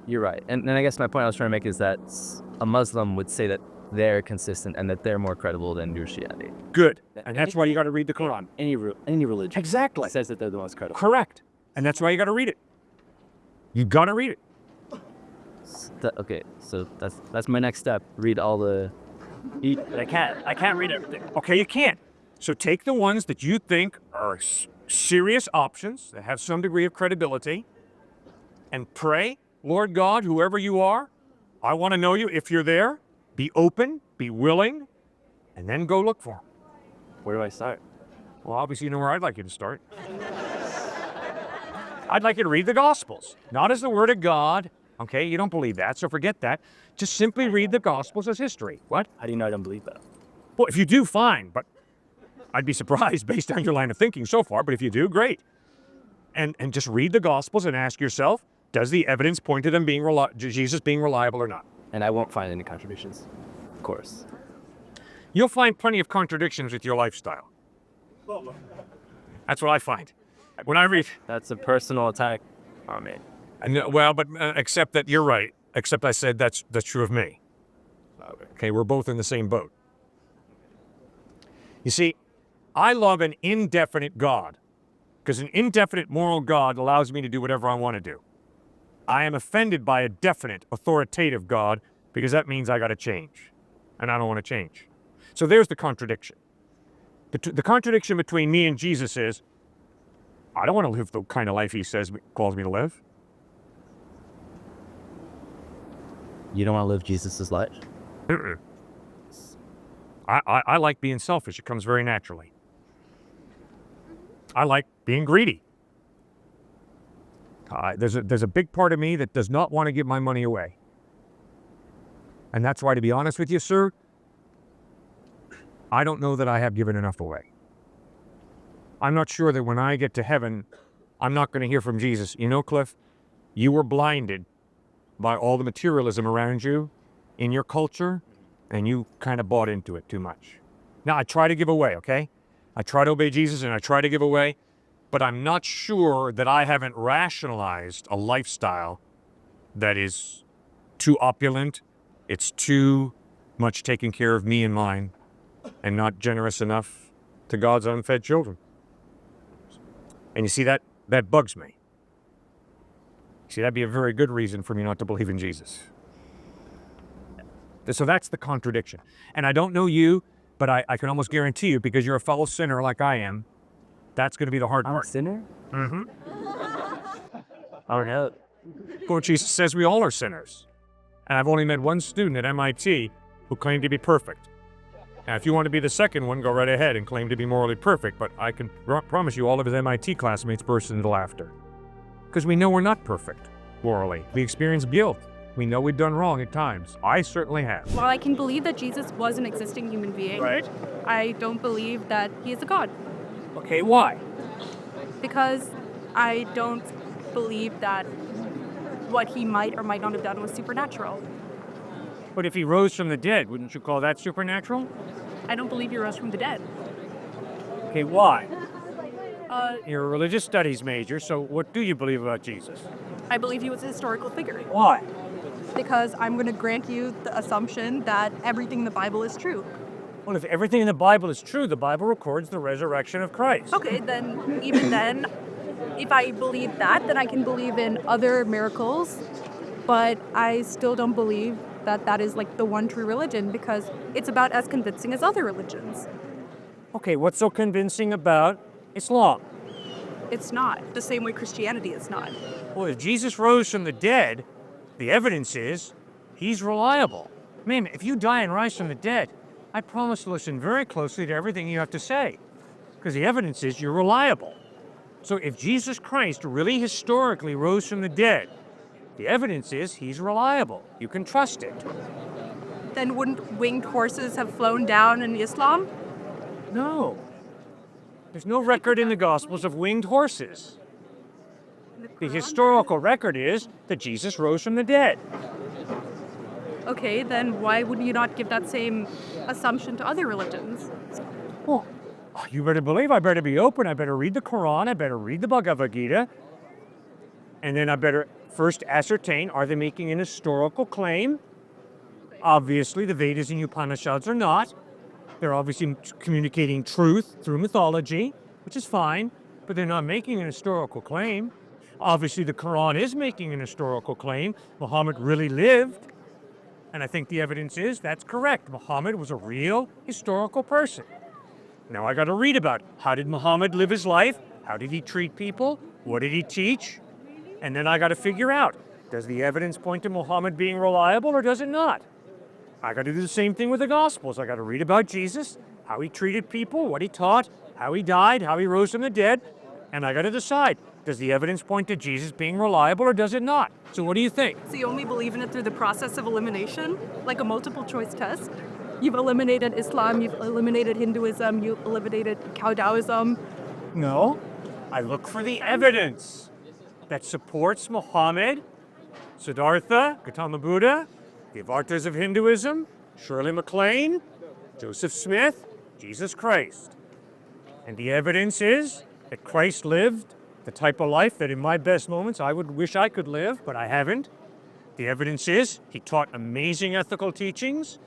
You're right. And I guess my point I was trying to make is that a Muslim would say that they're consistent and that they're more credible than Christianity. Good. And that's why you got to read the Quran. Any religion Exactly. says that they're the most credible. Correct. And that's why you got to read it. You got to read it. Okay, so that's my next step. Read all the. I can't read everything. Okay, you can't. So take the ones that you think are serious options that have some degree of credibility and pray, Lord God, whoever you are, I want to know you. If you're there, be open, be willing, and then go look for him. Where do I start? Well, obviously you know where I'd like you to start. I'd like you to read the Gospels, not as the Word of God. Okay, you don't believe that, so forget that. Just simply read the Gospels as history. What? How do you know I don't believe that? Well, if you do, fine, but I'd be surprised based on your line of thinking so far, but if you do, great. And just read the Gospels and ask yourself, does the evidence point to them being Jesus being reliable or not? And I won't find any contradictions, of course. You'll find plenty of contradictions with your lifestyle. That's what I find. When I read... That's a personal attack on me. Well, but except that you're right. Except I said that's true of me. Okay, we're both in the same boat. You see, I love an indefinite God, because an indefinite moral God allows me to do whatever I want to do. I am offended by a definite, authoritative God, because that means I got to change, and I don't want to change. So there's the contradiction. The contradiction between me and Jesus is, I don't want to live the kind of life he calls me to live. You don't want to live Jesus' life? Mm-mm. I like being selfish. It comes very naturally. I like being greedy. There's a big part of me that does not want to give my money away. And that's why, to be honest with you, sir, I don't know that I have given enough away. I'm not sure that when I get to heaven, I'm not going to hear from Jesus. You know, Cliff, you were blinded by all the materialism around you in your culture, and you kind of bought into it too much. Now, I try to give away, okay? I try to obey Jesus, and I try to give away, but I'm not sure that I haven't rationalized a lifestyle that is too opulent, it's too much taking care of me and mine, and not generous enough to God's unfed children. And you see, that bugs me. See, that'd be a very good reason for me not to believe in Jesus. So that's the contradiction. And I don't know you, but I can almost guarantee you, because you're a fellow sinner like I am, that's going to be the hard part. I'm a sinner? Mm-hmm. I don't know. Well, Jesus says we all are sinners. And I've only met one student at MIT who claimed to be perfect. Now, if you want to be the second one, go right ahead and claim to be morally perfect, but I can promise you all of his MIT classmates burst into laughter. Because we know we're not perfect, morally. We experience guilt. We know we've done wrong at times. I certainly have. While I can believe that Jesus was an existing human being, Right? I don't believe that he is a god. Okay, why? Because I don't believe that what he might or might not have done was supernatural. But if he rose from the dead, wouldn't you call that supernatural? I don't believe he rose from the dead. Okay, why? You're a religious studies major, so what do you believe about Jesus? I believe he was a historical figure. Why? Because I'm going to grant you the assumption that everything in the Bible is true. Well, if everything in the Bible is true, the Bible records the resurrection of Christ. Okay, then, even then, if I believe that, then I can believe in other miracles but I still don't believe that that is like the one true religion because it's about as convincing as other religions. Okay, what's so convincing about Islam? It's not the same way Christianity is not. Well, if Jesus rose from the dead, the evidence is he's reliable. Man, if you die and rise from the dead, I promise to listen very closely to everything you have to say, because the evidence is you're reliable. So if Jesus Christ really historically rose from the dead, the evidence is he's reliable. You can trust it. Then wouldn't winged horses have flown down in Islam? No. There's no record in the Gospels of winged horses. The historical record is that Jesus rose from the dead. Okay, then why would you not give that same assumption to other religions? Well, you better believe I better be open. I better read the Quran. I better read the Bhagavad Gita. And then I better first ascertain, are they making an historical claim? Obviously, the Vedas and Upanishads are not. They're obviously communicating truth through mythology, which is fine, but they're not making an historical claim. Obviously, the Quran is making an historical claim. Muhammad really lived. And I think the evidence is that's correct. Muhammad was a real historical person. Now I got to read about how did Muhammad live his life? How did he treat people? What did he teach? And then I got to figure out, does the evidence point to Muhammad being reliable or does it not? I got to do the same thing with the Gospels. I got to read about Jesus, how he treated people, what he taught, how he died, how he rose from the dead, and I got to decide, does the evidence point to Jesus being reliable or does it not? So what do you think? So you only believe in it through the process of elimination, like a multiple choice test? You've eliminated Islam, you've eliminated Hinduism, you've eliminated Cow Taoism. No, I look for the evidence that supports Muhammad, Siddhartha, Gautama Buddha, the avatars of Hinduism, Shirley MacLaine, Joseph Smith, Jesus Christ. And the evidence is that Christ lived the type of life that in my best moments I would wish I could live, but I haven't. The evidence is he taught amazing ethical teachings,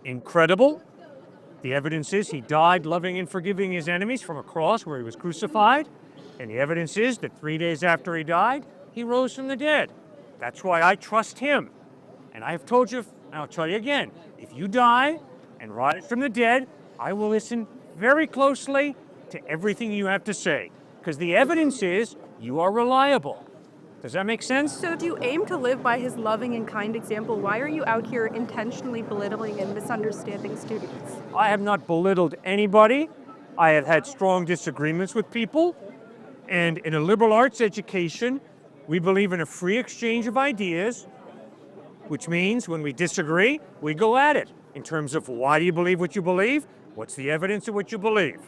incredible. The evidence is he died loving and forgiving his enemies from a cross where he was crucified. And the evidence is that 3 days after he died, he rose from the dead. That's why I trust him. And I have told you, and I'll tell you again, if you die and rise from the dead, I will listen very closely to everything you have to say. Because the evidence is you are reliable. Does that make sense? So if you aim to live by his loving and kind example, why are you out here intentionally belittling and misunderstanding students? I have not belittled anybody. I have had strong disagreements with people. And in a liberal arts education, we believe in a free exchange of ideas, which means when we disagree, we go at it in terms of why do you believe what you believe? What's the evidence of what you believe?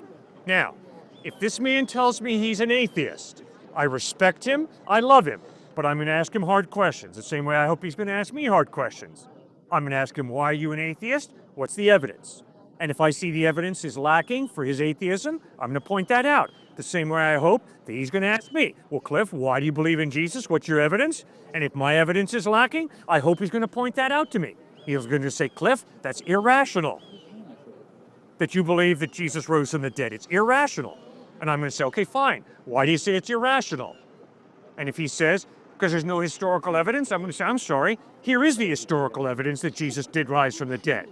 Now, if this man tells me he's an atheist, I respect him, I love him, but I'm going to ask him hard questions, the same way I hope he's going to ask me hard questions. I'm going to ask him, why are you an atheist? What's the evidence? And if I see the evidence is lacking for his atheism, I'm going to point that out. The same way I hope that he's going to ask me, well, Cliff, why do you believe in Jesus? What's your evidence? And if my evidence is lacking, I hope he's going to point that out to me. He's going to say, Cliff, that's irrational that you believe that Jesus rose from the dead. It's irrational. And I'm going to say, okay, fine. Why do you say it's irrational? And if he says, because there's no historical evidence, I'm going to say, I'm sorry, here is the historical evidence that Jesus did rise from the dead.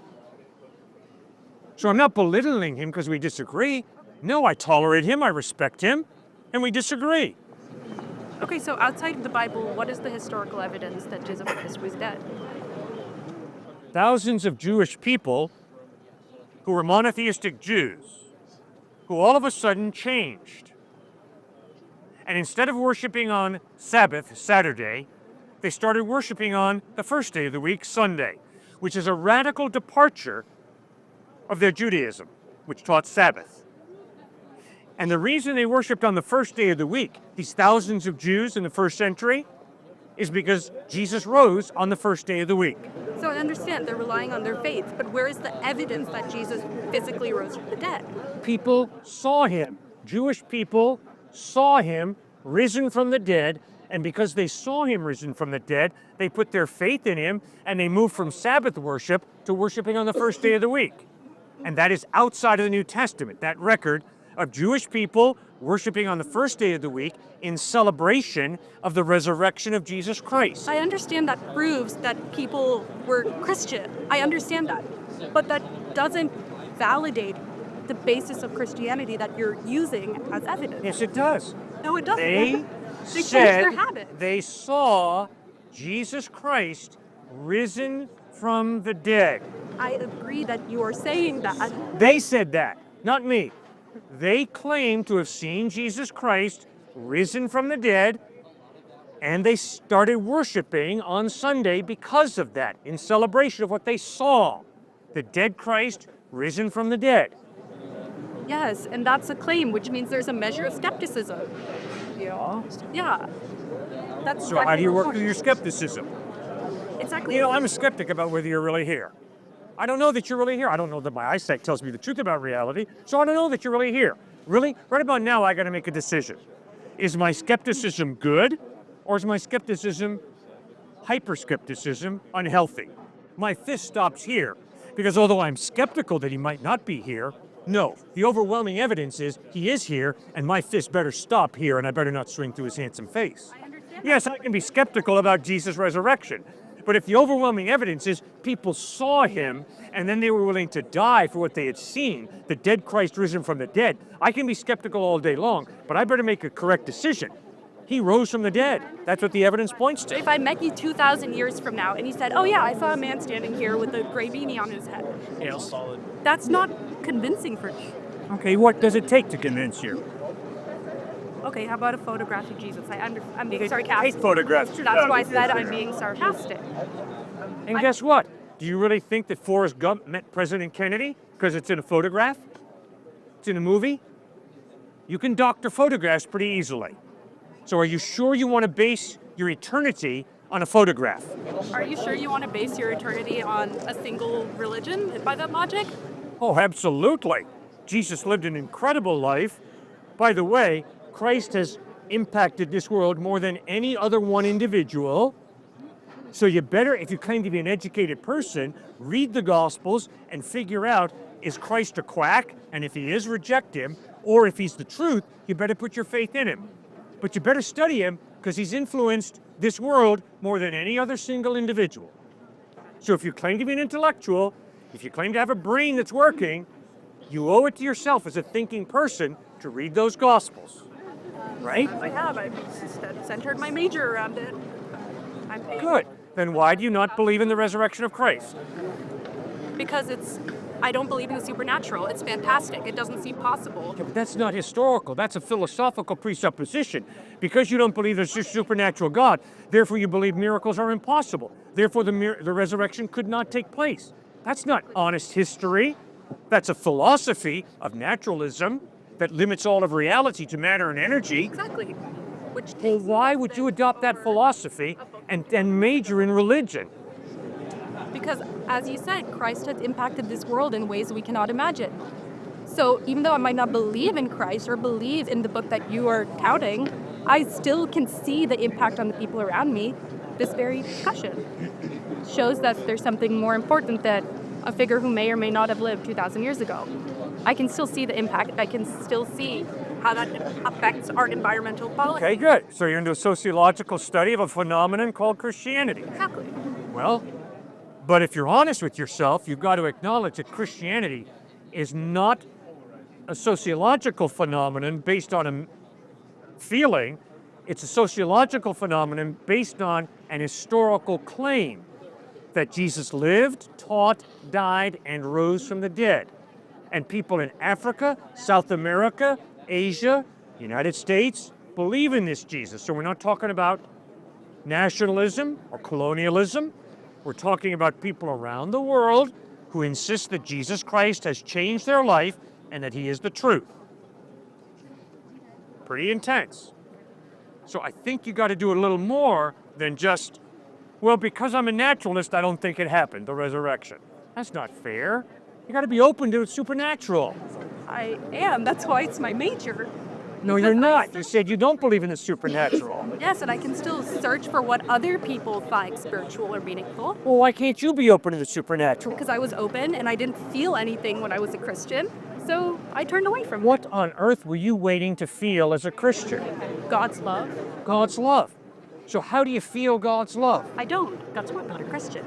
So I'm not belittling him because we disagree. No, I tolerate him, I respect him, and we disagree. Okay, so outside of the Bible, what is the historical evidence that Jesus Christ was dead? Thousands of Jewish people who were monotheistic Jews, who all of a sudden changed. And instead of worshiping on Sabbath, Saturday, they started worshiping on the first day of the week, Sunday, which is a radical departure of their Judaism, which taught Sabbath. And the reason they worshiped on the first day of the week, these thousands of Jews in the first century, is because Jesus rose on the first day of the week. So I understand they're relying on their faith, but where is the evidence that Jesus physically rose from the dead? People saw him. Jewish people saw him risen from the dead, and because they saw him risen from the dead, they put their faith in him, and they moved from Sabbath worship to worshiping on the first day of the week. And that is outside of the New Testament, that record of Jewish people worshiping on the first day of the week in celebration of the resurrection of Jesus Christ. I understand that proves that people were Christian. I understand that. But that doesn't validate the basis of Christianity that you're using as evidence. Yes, it does. No, it doesn't. They changed said their habits. they saw Jesus Christ risen from the dead. I agree that you are saying that. They said that, not me. They claim to have seen Jesus Christ risen from the dead, and they started worshiping on Sunday because of that, in celebration of what they saw, the dead Christ risen from the dead. Yes, and that's a claim, which means there's a measure of skepticism. Yeah. That's So how do you work through your skepticism? Exactly. You know, I'm a skeptic about whether you're really here. I don't know that you're really here. I don't know that my eyesight tells me the truth about reality, so I don't know that you're really here. Really? Right about now, I got to make a decision. Is my skepticism good, or is my skepticism, hyper-skepticism, unhealthy? My fist stops here, because although I'm skeptical that he might not be here, no, the overwhelming evidence is he is here, and my fist better stop here, and I better not swing through his handsome face. I understand. Yes, I can be skeptical about Jesus' resurrection, but if the overwhelming evidence is people saw him and then they were willing to die for what they had seen, the dead Christ risen from the dead, I can be skeptical all day long, but I better make a correct decision. He rose from the dead. That's what the evidence points to. If I met you 2,000 years from now and you said, oh yeah, I saw a man standing here with a gray beanie on his head. Yeah, solid. That's not convincing for me. Okay, what does it take to convince you? Okay, how about a photograph of Jesus? I'm being Take sarcastic. photographs. That's why I said I'm being sarcastic. And guess what? Do you really think that Forrest Gump met President Kennedy because it's in a photograph? It's in a movie? You can doctor photographs pretty easily. So are you sure you want to base your eternity on a photograph? Are you sure you want to base your eternity on a single religion by that logic? Oh, absolutely. Jesus lived an incredible life. By the way, Christ has impacted this world more than any other one individual. So you better, if you claim to be an educated person, read the Gospels and figure out, is Christ a quack? And if he is, reject him. Or if he's the truth, you better put your faith in him. But you better study him because he's influenced this world more than any other single individual. So if you claim to be an intellectual, if you claim to have a brain that's working, you owe it to yourself as a thinking person to read those Gospels. Right? I have. I've centered my major around it. I'm Good. Then why do you not believe in the resurrection of Christ? Because I don't believe in the supernatural. It's fantastic. It doesn't seem possible. Yeah, but that's not historical. That's a philosophical presupposition. Because you don't believe there's a supernatural God, therefore you believe miracles are impossible. Therefore the resurrection could not take place. That's not honest history. That's a philosophy of naturalism that limits all of reality to matter and energy. Exactly. Well, why would you adopt that philosophy and major in religion? Because, as you said, Christ has impacted this world in ways we cannot imagine. So even though I might not believe in Christ or believe in the book that you are touting, I still can see the impact on the people around me. This very discussion shows that there's something more important than a figure who may or may not have lived 2,000 years ago. I can still see the impact. I can still see how that affects our environmental policy. Okay, good. So you're into a sociological study of a phenomenon called Christianity. Exactly. Well, but if you're honest with yourself, you've got to acknowledge that Christianity is not a sociological phenomenon based on a feeling. It's a sociological phenomenon based on an historical claim that Jesus lived, taught, died, and rose from the dead. And people in Africa, South America, Asia, United States believe in this Jesus. So we're not talking about nationalism or colonialism. We're talking about people around the world who insist that Jesus Christ has changed their life and that he is the truth. Pretty intense. So I think you got to do a little more than just, well, because I'm a naturalist, I don't think it happened, the resurrection. That's not fair. You got to be open to supernatural. I am. That's why it's my major. No, you're not. You said you don't believe in the supernatural. Yes, and I can still search for what other people find spiritual or meaningful. Well, why can't you be open to the supernatural? Because I was open and I didn't feel anything when I was a Christian. So I turned away from What on earth were you waiting to feel as a Christian? God's love. God's love. So how do you feel God's love? I don't. That's why I'm not a Christian.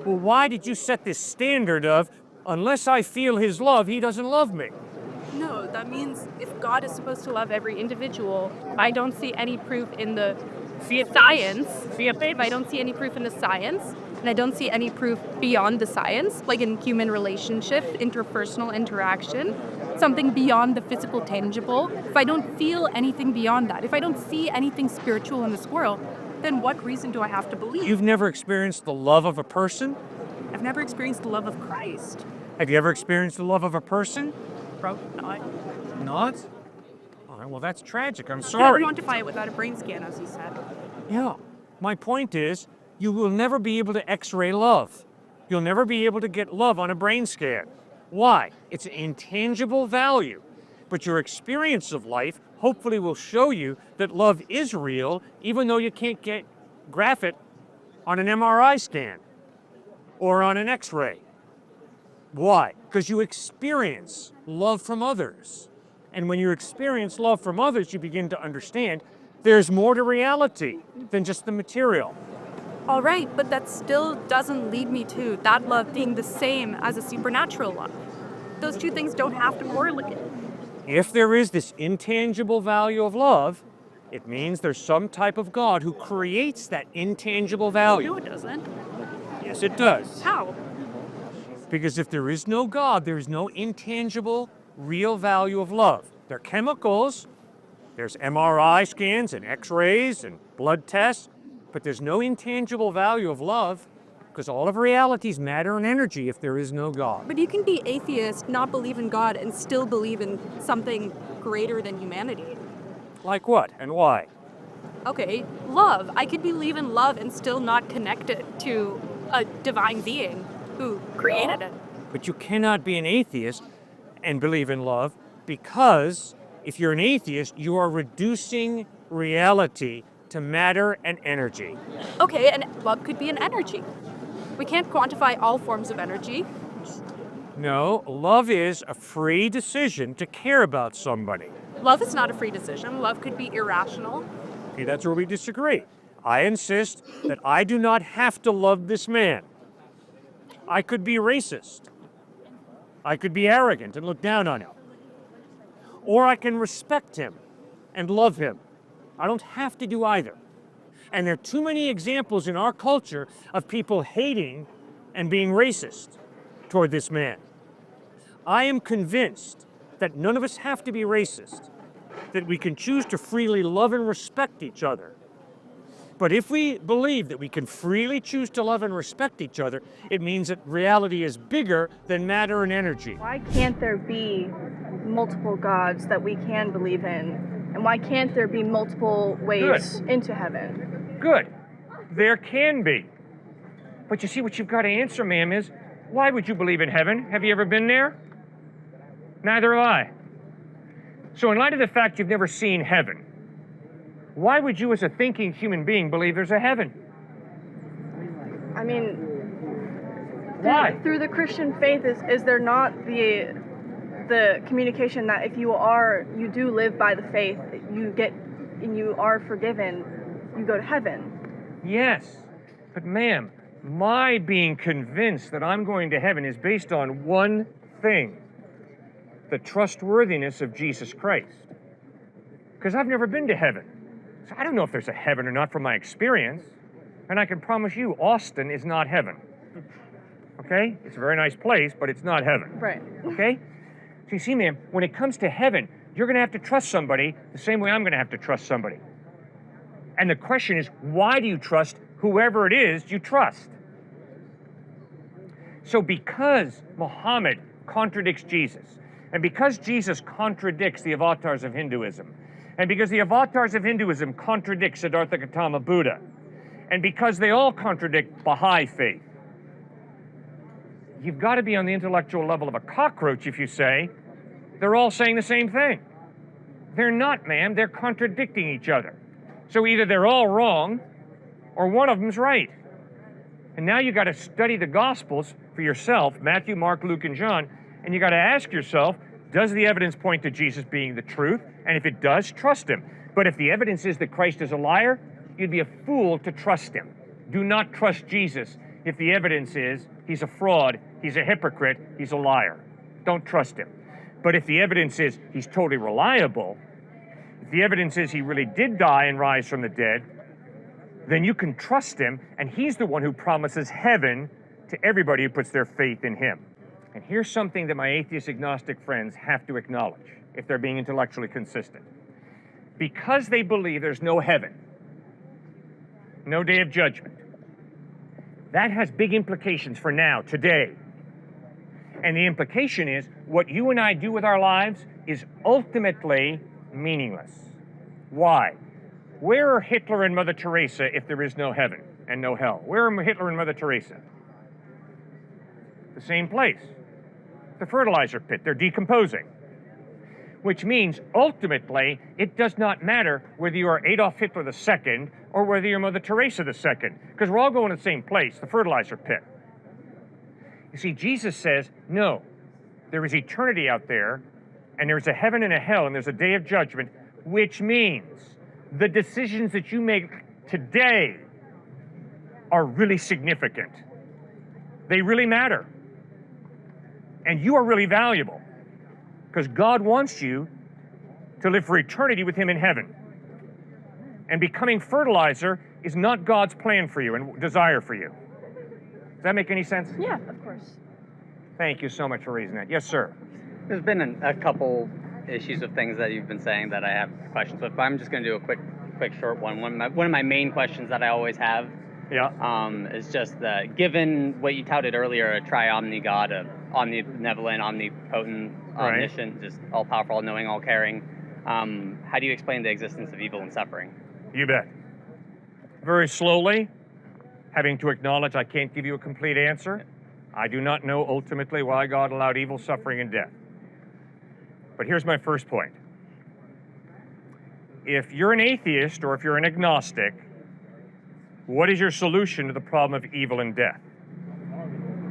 Well, why did you set this standard of, unless I feel his love, he doesn't love me? No, that means if God is supposed to love every individual, I don't see any proof in the science. I don't see any proof in the science, and I don't see any proof beyond the science, like in human relationship, interpersonal interaction, something beyond the physical tangible. If I don't feel anything beyond that, if I don't see anything spiritual in this world, then what reason do I have to believe? You've never experienced the love of a person? I've never experienced the love of Christ. Have you ever experienced the love of a person? Probably not. Not? All right, well, that's tragic. I'm Can't sorry. quantify it without a brain scan, as you said. Yeah. My point is, you will never be able to x-ray love. You'll never be able to get love on a brain scan. Why? It's an intangible value. But your experience of life hopefully will show you that love is real, even though you can't graph it on an MRI scan or on an x-ray. Why? Because you experience love from others. And when you experience love from others, you begin to understand there's more to reality than just the material. All right, but that still doesn't lead me to that love being the same as a supernatural love. Those two things don't have to correlate. If there is this intangible value of love, it means there's some type of God who creates that intangible value. No, it doesn't. Yes, it does. How? Because if there is no God, there is no intangible, real value of love. There are chemicals, there's MRI scans and x-rays and blood tests, but there's no intangible value of love because all of reality is matter and energy if there is no God. But you can be atheist, not believe in God, and still believe in something greater than humanity. Like what and why? Okay, love. I could believe in love and still not connect it to a divine being who created it. But you cannot be an atheist and believe in love because if you're an atheist, you are reducing reality to matter and energy. Okay, and love could be an energy. We can't quantify all forms of energy. No, love is a free decision to care about somebody. Love is not a free decision. Love could be irrational. Okay, that's where we disagree. I insist that I do not have to love this man. I could be racist. I could be arrogant and look down on him. Or I can respect him and love him. I don't have to do either. And there are too many examples in our culture of people hating and being racist toward this man. I am convinced that none of us have to be racist, that we can choose to freely love and respect each other. But if we believe that we can freely choose to love and respect each other, it means that reality is bigger than matter and energy. Why can't there be multiple gods that we can believe in? And why can't there be multiple ways into heaven? Good. There can be. But you see, what you've got to answer, ma'am, is why would you believe in heaven? Have you ever been there? Neither have I. So in light of the fact you've never seen heaven, why would you as a thinking human being believe there's a heaven? I mean, Why? through the Christian faith, is there not the communication that if you do live by the faith, you are forgiven, you go to heaven? Yes. But ma'am, my being convinced that I'm going to heaven is based on one thing: the trustworthiness of Jesus Christ. Because I've never been to heaven. So I don't know if there's a heaven or not from my experience. And I can promise you, Austin is not heaven. Okay? It's a very nice place, but it's not heaven. Right. Okay? So you see, ma'am, when it comes to heaven, you're going to have to trust somebody the same way I'm going to have to trust somebody. And the question is, why do you trust whoever it is you trust? So because Muhammad contradicts Jesus, and because Jesus contradicts the avatars of Hinduism, and because the avatars of Hinduism contradict Siddhartha Gautama Buddha, and because they all contradict Baha'i faith, you've got to be on the intellectual level of a cockroach if you say they're all saying the same thing. They're not, ma'am. They're contradicting each other. So either they're all wrong or one of them's right. And now you got to study the Gospels for yourself, Matthew, Mark, Luke, and John, and you got to ask yourself, Does the evidence point to Jesus being the truth? And if it does, trust him. But if the evidence is that Christ is a liar, you'd be a fool to trust him. Do not trust Jesus if the evidence is he's a fraud, he's a hypocrite, he's a liar. Don't trust him. But if the evidence is he's totally reliable, if the evidence is he really did die and rise from the dead, then you can trust him, and he's the one who promises heaven to everybody who puts their faith in him. And here's something that my atheist agnostic friends have to acknowledge if they're being intellectually consistent. Because they believe there's no heaven, no day of judgment, that has big implications for now, today. And the implication is what you and I do with our lives is ultimately meaningless. Why? Where are Hitler and Mother Teresa if there is no heaven and no hell? Where are Hitler and Mother Teresa? The same place. The fertilizer pit. They're decomposing. Which means, ultimately, it does not matter whether you are Adolf Hitler II or whether you're Mother Teresa II, because we're all going to the same place, the fertilizer pit. You see, Jesus says, no, there is eternity out there, and there's a heaven and a hell, and there's a day of judgment, which means the decisions that you make today are really significant. They really matter. And you are really valuable, because God wants you to live for eternity with him in heaven. And becoming fertilizer is not God's plan for you and desire for you. Does that make any sense? Yeah, of course. Thank you so much for raising that. Yes, sir. There's been a couple issues of things that you've been saying that I have questions with, but I'm just going to do a quick short one. One of my main questions that I always have is just that given what you touted earlier, a tri-omni God, a omnibenevolent, omnipotent, omniscient, just all-powerful, all-knowing, all-caring, how do you explain the existence of evil and suffering? You bet. Very slowly, having to acknowledge I can't give you a complete answer. I do not know ultimately why God allowed evil, suffering, and death. But here's my first point. If you're an atheist or if you're an agnostic, what is your solution to the problem of evil and death?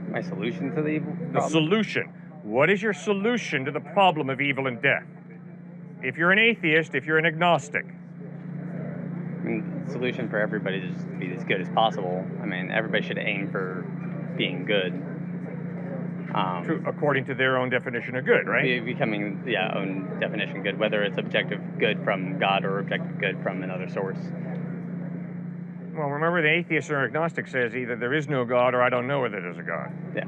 My solution to the evil problem? The solution. What is your solution to the problem of evil and death? If you're an atheist, if you're an agnostic. I mean, the solution for everybody is just to be as good as possible. I mean, everybody should aim for being good. True, according to their own definition of good, right? Becoming, own definition good, whether it's objective good from God or objective good from another source. Well, remember, the atheist or agnostic says either there is no God or I don't know whether there's a God. Yeah.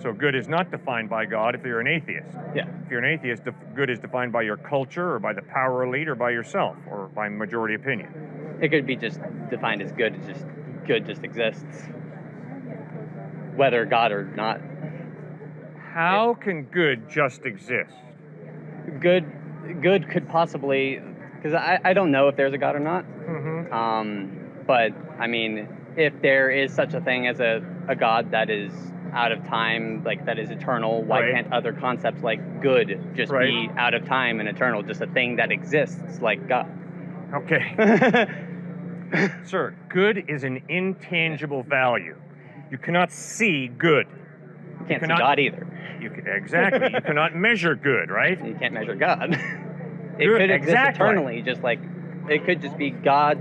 So good is not defined by God if you're an atheist. Yeah. If you're an atheist, good is defined by your culture or by the power elite or by yourself or by majority opinion. It could be just defined as good, good just exists. Whether God or not. How can good just exist? Good could possibly, because I don't know if there's a God or not. Mm-hmm. But I mean, if there is such a thing as a God that is out of time, like that is eternal, why can't other concepts like good just be out of time and eternal, just a thing that exists like God? Okay. Sir, good is an intangible value. You cannot see good. You can't see God either. Exactly. You cannot measure good, right? You can't measure God. It could exist eternally, just like it could just be God.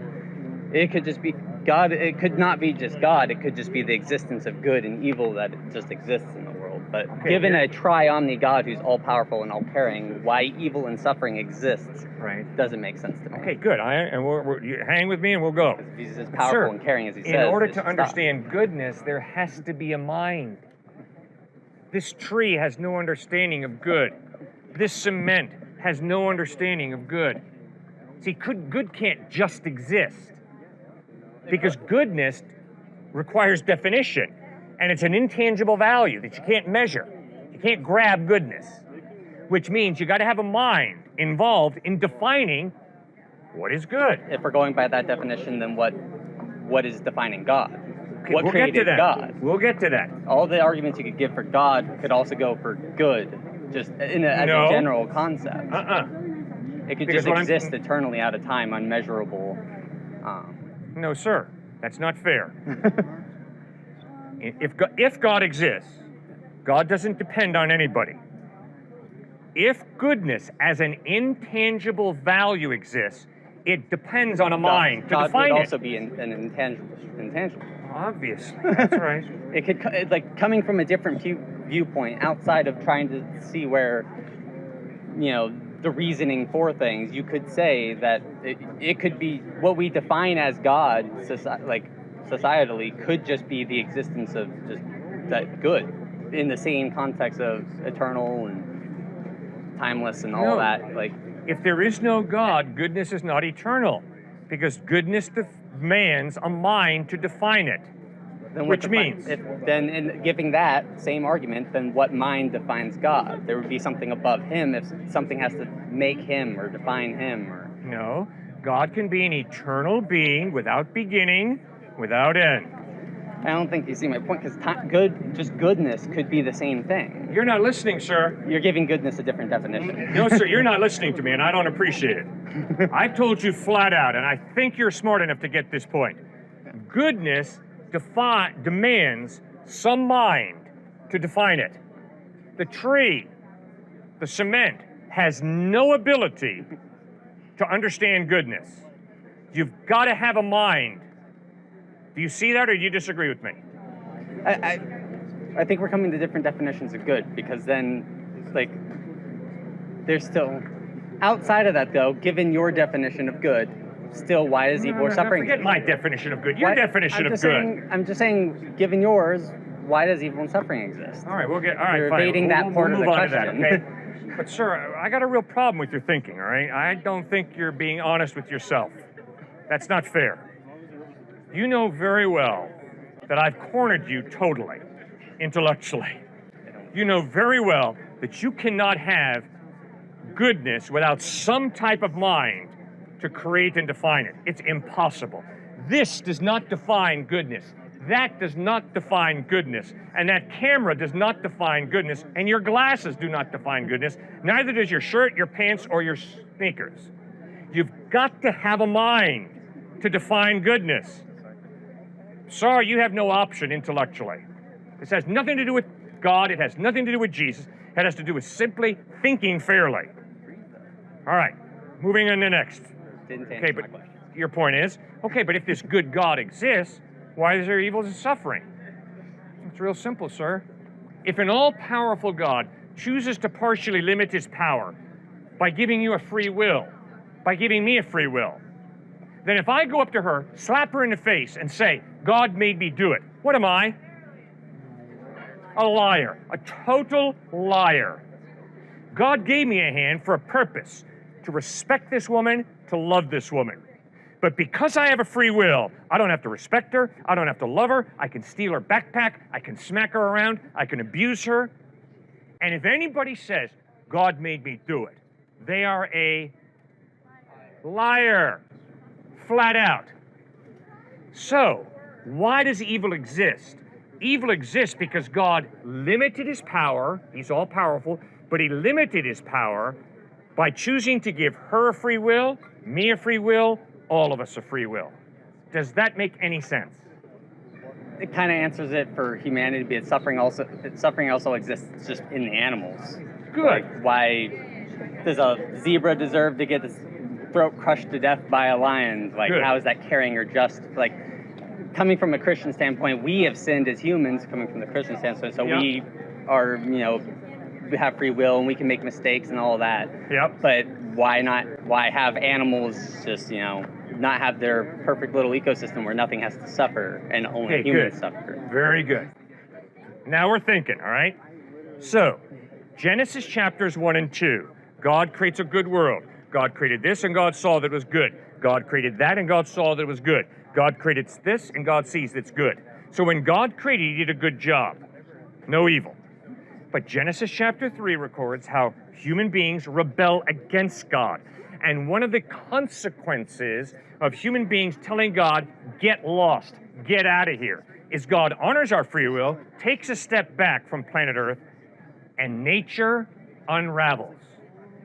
It could just be God. It could not be just God. It could just be the existence of good and evil that just exists in the world. But given a tri-omni God who's all-powerful and all-caring, why evil and suffering exists doesn't make sense to me. Okay, good. You hang with me and we'll go. He's as powerful and caring as he says. In order to understand goodness, there has to be a mind. This tree has no understanding of good. This cement has no understanding of good. See, good can't just exist. Because goodness requires definition. And it's an intangible value that you can't measure. You can't grab goodness. Which means you got to have a mind involved in defining what is good. If we're going by that definition, then what is defining God? Okay, what created God? We'll get to that. All the arguments you could give for God could also go for good, just as a general concept. It could just exist eternally out of time, unmeasurable. No, sir. That's not fair. If God exists, God doesn't depend on anybody. if goodness as an intangible value exists, it depends on a mind to God define would it. also be an intangible. Obviously, that's right. It could, like, coming from a different viewpoint, outside of trying to see where, the reasoning for things, you could say that it could be what we define as God, societally, could just be the existence of just that good, in the same context of eternal and timeless and all No. that. Like, If there is no God, goodness is not eternal, because goodness demands a mind to define it. then Which means? then in giving that same argument, then what mind defines God? There would be something above him if something has to make him or define him. Or No, God can be an eternal being without beginning, without end. I don't think you see my point, because just goodness could be the same thing. You're not listening, sir. You're giving goodness a different definition. No, sir, you're not listening to me, and I don't appreciate it. I've told you flat out, and I think you're smart enough to get this point. Goodness demands some mind to define it. The tree, the cement, has no ability to understand goodness. You've got to have a mind. Do you see that, or do you disagree with me? I think we're coming to different definitions of good, because then, like, there's still, outside of that though, given your definition of good, still, why is evil or suffering? Forget my definition of good. Your definition of good. I'm just saying, given yours, why does evil and suffering exist? All right, all right, You're fine. evading that part we'll of the move on to question. that, okay? But sir, I got a real problem with your thinking, all right? I don't think you're being honest with yourself. That's not fair. You know very well that I've cornered you totally, intellectually. You know very well that you cannot have goodness without some type of mind to create and define it. It's impossible. This does not define goodness. That does not define goodness. And that camera does not define goodness. And your glasses do not define goodness. Neither does your shirt, your pants, or your sneakers. You've got to have a mind to define goodness. Sorry, you have no option intellectually. This has nothing to do with God. It has nothing to do with Jesus. It has to do with simply thinking fairly. All right, moving on to next. Okay, but your point is, okay, but if this good God exists, why is there evil and suffering? It's real simple, sir. If an all-powerful God chooses to partially limit his power by giving you a free will, by giving me a free will, then if I go up to her, slap her in the face, and say, God made me do it, what am I? A liar, a total liar. God gave me a hand for a purpose, to respect this woman, to love this woman. But because I have a free will, I don't have to respect her, I don't have to love her, I can steal her backpack, I can smack her around, I can abuse her. And if anybody says, God made me do it, they are a liar, flat out. So, why does evil exist? Evil exists because God limited his power, he's all powerful, but he limited his power by choosing to give her a free will, me a free will, all of us a free will. Does that make any sense? It kind of answers it for humanity, but suffering also exists just in the animals. Good. Like, why does a zebra deserve to get its throat crushed to death by a lion? Like, Good. How is that caring or just? Like, coming from a Christian standpoint, we have sinned as humans, coming from the Christian standpoint, so we are, we have free will and we can make mistakes and all that. Yep. But why have animals just, not have their perfect little ecosystem where nothing has to suffer and only humans suffer? Very good. Now we're thinking, all right? So, Genesis chapters 1 and 2, God creates a good world. God created this and God saw that it was good. God created that and God saw that it was good. God created this and God sees that it's good. So when God created, he did a good job. No evil. But Genesis chapter 3 records how human beings rebel against God. And one of the consequences of human beings telling God, get lost, get out of here, is God honors our free will, takes a step back from planet Earth, and nature unravels.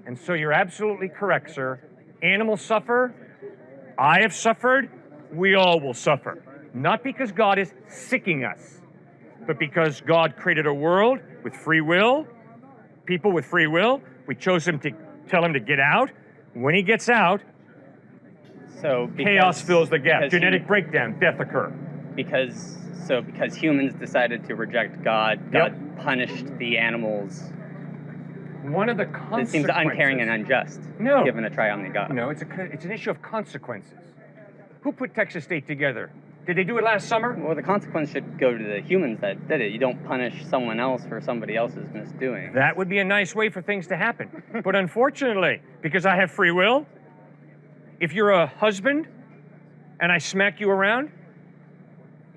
And so you're absolutely correct, sir. Animals suffer. I have suffered. We all will suffer. Not because God is sicking us, but because God created a world with free will, people with free will, We chose him to tell him to get out. When he gets out, So chaos fills the gap. because Genetic breakdown, death occur. because humans decided to reject God, God punished the animals. One of the It consequences. seems uncaring and unjust. No. Given a try on the God. No, it's an issue of consequences. Who put Texas State together? Did they do it last summer? Well, the consequence should go to the humans that did it. You don't punish someone else for somebody else's misdoing. That would be a nice way for things to happen. But unfortunately, because I have free will, if you're a husband and I smack you around,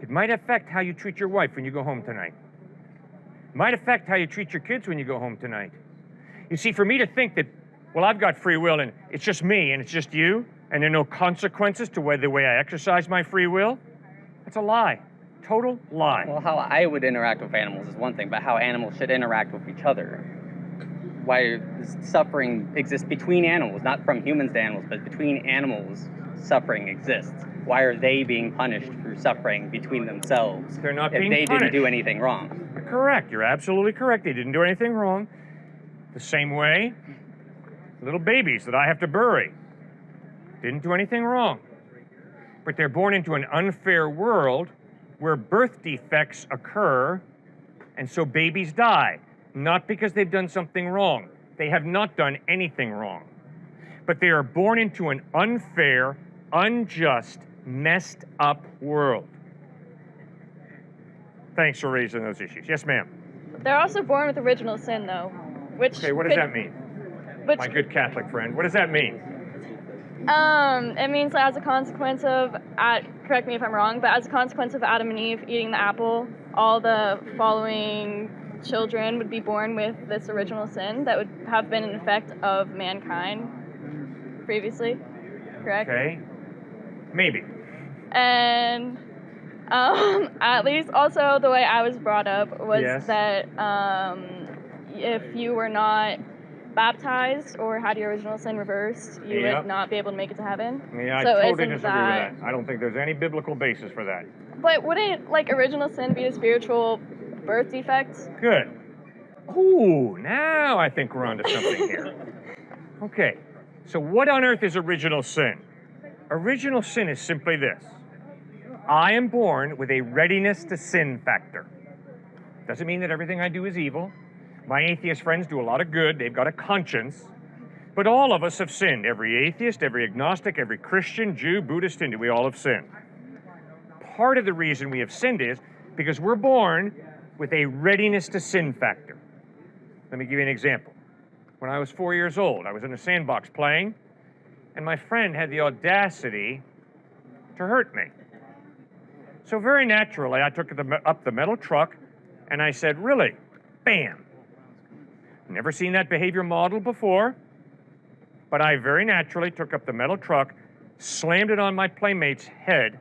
it might affect how you treat your wife when you go home tonight. It might affect how you treat your kids when you go home tonight. You see, for me to think that, well, I've got free will and it's just me and it's just you, and there are no consequences to the way I exercise my free will, that's a lie. Total lie. Well, how I would interact with animals is one thing, but how animals should interact with each other. Why does suffering exists between animals, not from humans to animals, but between animals, suffering exists. Why are they being punished for suffering between themselves? They're not if being they punished. didn't do anything wrong. You're correct. You're absolutely correct. They didn't do anything wrong. The same way, little babies that I have to bury didn't do anything wrong. But they're born into an unfair world where birth defects occur, and so babies die. Not because they've done something wrong. They have not done anything wrong. But they are born into an unfair, unjust, messed up world. Thanks for raising those issues. Yes, ma'am. They're also born with original sin, though. Which Okay, what does that mean? Which, My good Catholic friend, what does that mean? it means that as a consequence of, correct me if I'm wrong, but as a consequence of Adam and Eve eating the apple, all the following children would be born with this original sin that would have been an effect of mankind previously, correct? Okay, maybe. And at least also the way I was brought up was Yes. that if you were not baptized or had your original sin reversed, you Yep. would not be able to make it to heaven. Yeah, I So totally isn't disagree that- with that. I don't think there's any biblical basis for that. But wouldn't original sin be a spiritual birth defect? Good. Ooh, now I think we're onto something here. Okay, so what on earth is original sin? Original sin is simply this. I am born with a readiness to sin factor. Doesn't mean that everything I do is evil. My atheist friends do a lot of good. They've got a conscience. But all of us have sinned. Every atheist, every agnostic, every Christian, Jew, Buddhist, Hindu, we all have sinned. Part of the reason we have sinned is because we're born with a readiness to sin factor. Let me give you an example. When I was 4 years old, I was in a sandbox playing, and my friend had the audacity to hurt me. So very naturally, I took up the metal truck, and I said, really? Bam. Never seen that behavior model before, but I very naturally took up the metal truck, slammed it on my playmate's head,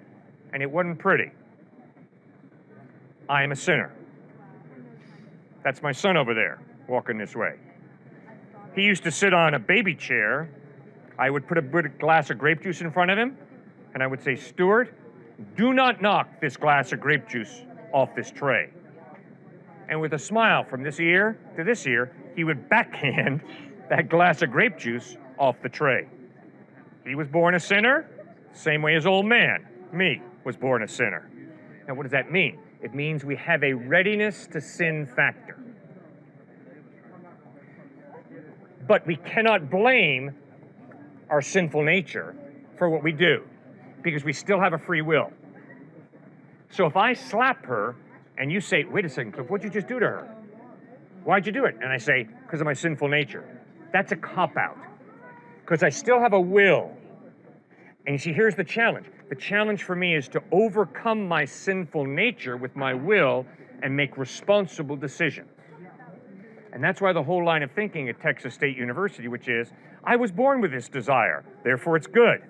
and it wasn't pretty. I am a sinner. That's my son over there, walking this way. He used to sit on a baby chair. I would put a glass of grape juice in front of him, and I would say, Stuart, do not knock this glass of grape juice off this tray. And with a smile from this ear to this ear, he would backhand that glass of grape juice off the tray. He was born a sinner, same way as old man, me, was born a sinner. Now, what does that mean? It means we have a readiness to sin factor. But we cannot blame our sinful nature for what we do, because we still have a free will. So if I slap her, and you say, wait a second, Cliff, what'd you just do to her? Why'd you do it? And I say, because of my sinful nature. That's a cop-out, because I still have a will. And you see, here's the challenge. The challenge for me is to overcome my sinful nature with my will and make responsible decisions. And that's why the whole line of thinking at Texas State University, which is, I was born with this desire, therefore it's good,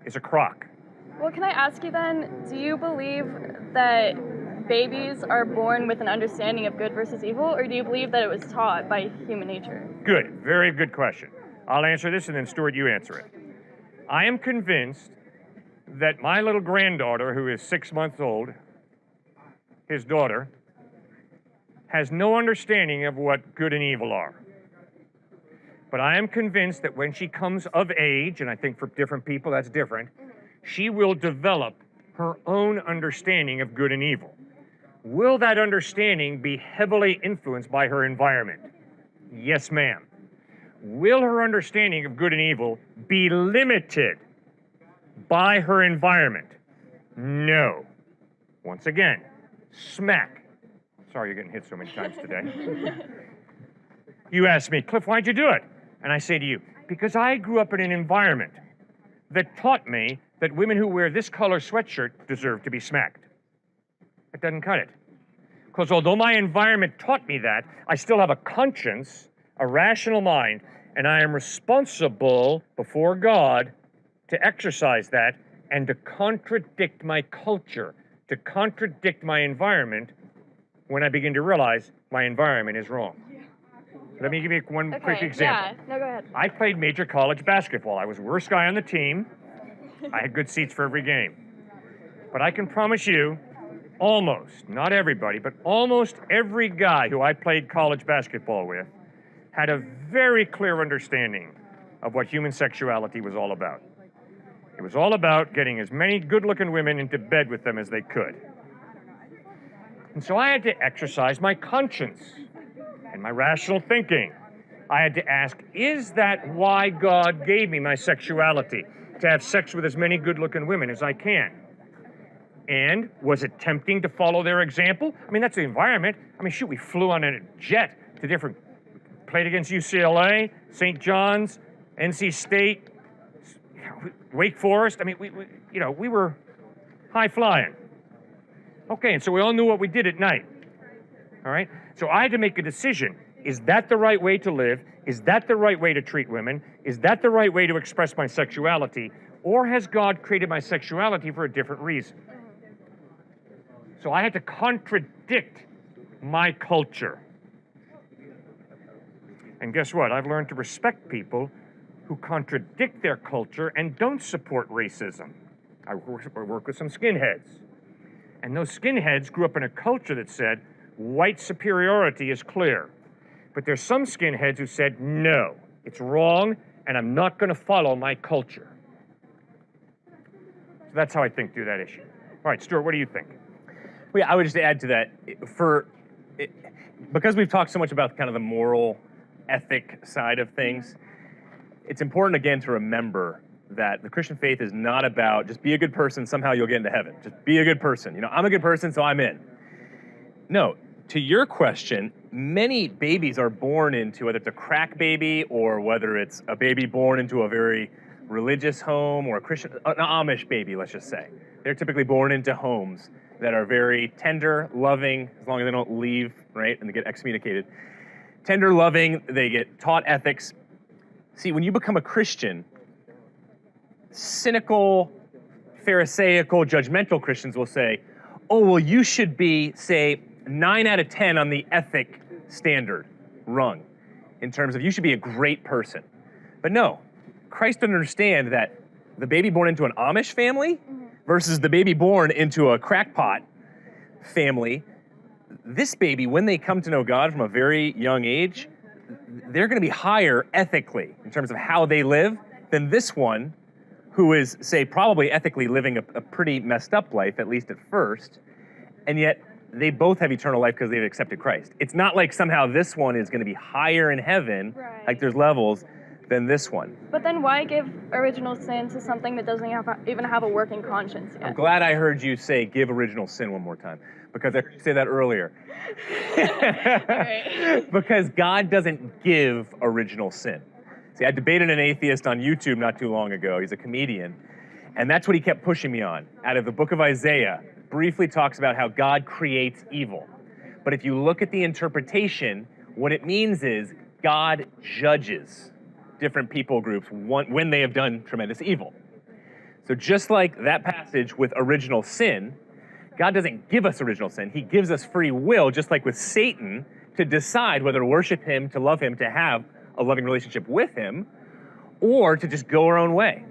is a crock. Well, can I ask you then, do you believe that babies are born with an understanding of good versus evil, or do you believe that it was taught by human nature? Good, very good question. I'll answer this and then Stuart, you answer it. I am convinced that my little granddaughter, who is 6 months old, his daughter, has no understanding of what good and evil are. But I am convinced that when she comes of age, and I think for different people that's different, she will develop her own understanding of good and evil. Will that understanding be heavily influenced by her environment? Yes, ma'am. Will her understanding of good and evil be limited by her environment? No. Once again, smack. Sorry you're getting hit so many times today. You ask me, Cliff, why'd you do it? And I say to you, because I grew up in an environment that taught me that women who wear this color sweatshirt deserve to be smacked. It doesn't cut it. Because although my environment taught me that, I still have a conscience, a rational mind, and I am responsible before God to exercise that and to contradict my culture, to contradict my environment when I begin to realize my environment is wrong. Let me give you one quick example. Yeah, no, go ahead. I played major college basketball. I was the worst guy on the team. I had good seats for every game. But I can promise you, almost, not everybody, but almost every guy who I played college basketball with had a very clear understanding of what human sexuality was all about. It was all about getting as many good-looking women into bed with them as they could. And so I had to exercise my conscience and my rational thinking. I had to ask, is that why God gave me my sexuality? To have sex with as many good-looking women as I can. And was it tempting to follow their example? I mean, that's the environment. I mean, shoot, we flew on a jet to different, played against UCLA, St. John's, NC State, Wake Forest. I mean, we were high flying. Okay, and so we all knew what we did at night. All right? So I had to make a decision. Is that the right way to live? Is that the right way to treat women? Is that the right way to express my sexuality? Or has God created my sexuality for a different reason? So I had to contradict my culture. And guess what? I've learned to respect people who contradict their culture and don't support racism. I work with some skinheads. And those skinheads grew up in a culture that said white superiority is clear. But there's some skinheads who said, no, it's wrong, and I'm not going to follow my culture. So that's how I think through that issue. All right, Stuart, what do you think? Well, yeah, I would just add to that, because we've talked so much about kind of the moral, ethic side of things, it's important, again, to remember that the Christian faith is not about just be a good person, somehow you'll get into heaven. Just be a good person. You know, I'm a good person, so I'm in. No, to your question, many babies are born into, whether it's a crack baby or whether it's a baby born into a very religious home or a Christian, an Amish baby, let's just say. They're typically born into homes that are very tender, loving, as long as they don't leave, right, and they get excommunicated. Tender, loving, they get taught ethics. See, when you become a Christian, cynical, pharisaical, judgmental Christians will say, oh, well, you should be, say, 9 out of 10 on the ethic standard rung, in terms of you should be a great person. But no, Christ doesn't understand that the baby born into an Amish family versus the baby born into a crackpot family, this baby, when they come to know God from a very young age, they're going to be higher ethically in terms of how they live than this one who is, say, probably ethically living a pretty messed up life, at least at first, and yet they both have eternal life because they've accepted Christ. It's not like somehow this one is going to be higher in heaven, right, like there's levels, than this one. But then why give original sin to something that doesn't even have a working conscience yet? I'm glad I heard you say give original sin one more time, because I heard you say that earlier. Right. Because God doesn't give original sin. See, I debated an atheist on YouTube not too long ago. He's a comedian. And that's what he kept pushing me on. Out of the book of Isaiah, briefly talks about how God creates evil. But if you look at the interpretation, what it means is God judges different people groups when they have done tremendous evil. So just like that passage with original sin, God doesn't give us original sin. He gives us free will, just like with Satan, to decide whether to worship him, to love him, to have a loving relationship with him, or to just go our own way,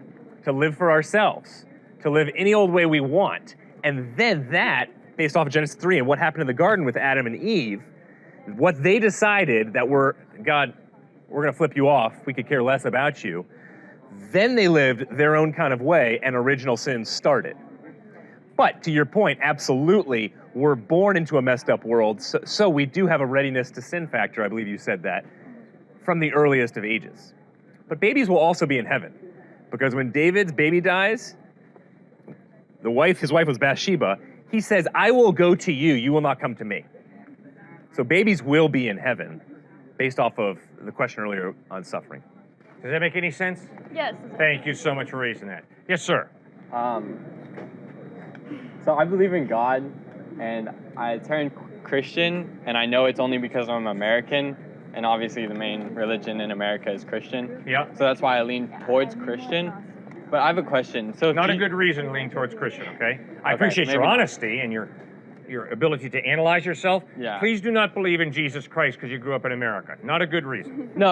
to live for ourselves, to live any old way we want. And then that, based off of Genesis 3 and what happened in the garden with Adam and Eve, what they decided that were, God, we're going to flip you off. We could care less about you. Then they lived their own kind of way and original sin started. But to your point, absolutely, we're born into a messed up world. So we do have a readiness to sin factor, I believe you said that, from the earliest of ages. But babies will also be in heaven. Because when David's baby dies, his wife was Bathsheba, he says, I will go to you, you will not come to me. So babies will be in heaven, based off of the question earlier on suffering. Does that make any sense? Yes. Thank you so much for raising that. Yes, sir. So I believe in God, and I turned Christian, and I know it's only because I'm American, and obviously the main religion in America is Christian. Yeah. So that's why I lean towards Christian. But I have a question. So Not a good reason to lean towards Christian, okay? I appreciate your honesty and your ability to analyze yourself. Yeah. Please do not believe in Jesus Christ because you grew up in America. Not a good reason. No.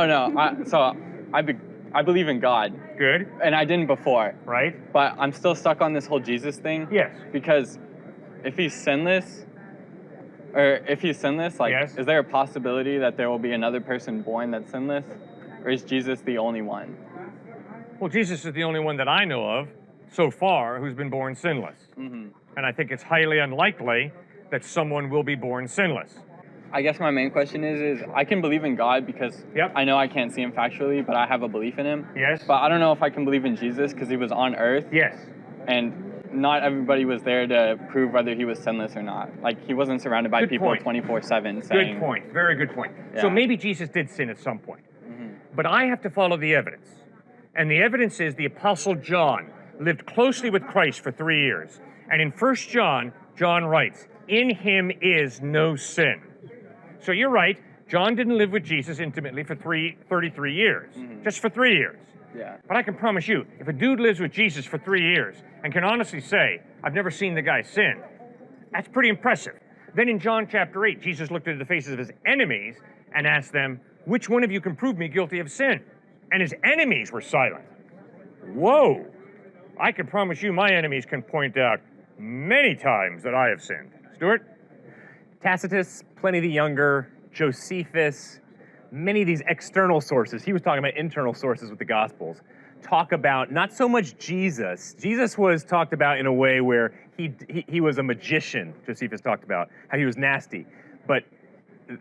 I believe in God. Good. And I didn't before. Right. But I'm still stuck on this whole Jesus thing. Yes. Because if he's sinless, like, yes. Is there a possibility that there will be another person born that's sinless? Or is Jesus the only one? Well, Jesus is the only one that I know of so far who's been born sinless. Mm-hmm. And I think it's highly unlikely that someone will be born sinless. I guess my main question is I can believe in God because I know I can't see him factually, but I have a belief in him. Yes. But I don't know if I can believe in Jesus because he was on earth. Yes. And not everybody was there to prove whether he was sinless or not. Like, he wasn't surrounded by people 24/7 saying... Good point. Very good point. Yeah. So maybe Jesus did sin at some point. Mm-hmm. But I have to follow the evidence. And the evidence is the Apostle John lived closely with Christ for 3 years. And in 1 John, John writes, in him is no sin. So you're right, John didn't live with Jesus intimately for 33 years. Mm-hmm. Just for 3 years. Yeah. But I can promise you, if a dude lives with Jesus for 3 years and can honestly say, I've never seen the guy sin, that's pretty impressive. Then in John chapter 8, Jesus looked into the faces of his enemies and asked them, which one of you can prove me guilty of sin? And his enemies were silent. Whoa! I can promise you my enemies can point out many times that I have sinned. Stuart? Tacitus, Pliny the Younger, Josephus, many of these external sources, he was talking about internal sources with the Gospels, talk about not so much Jesus. Jesus was talked about in a way where he was a magician, Josephus talked about, how he was nasty. But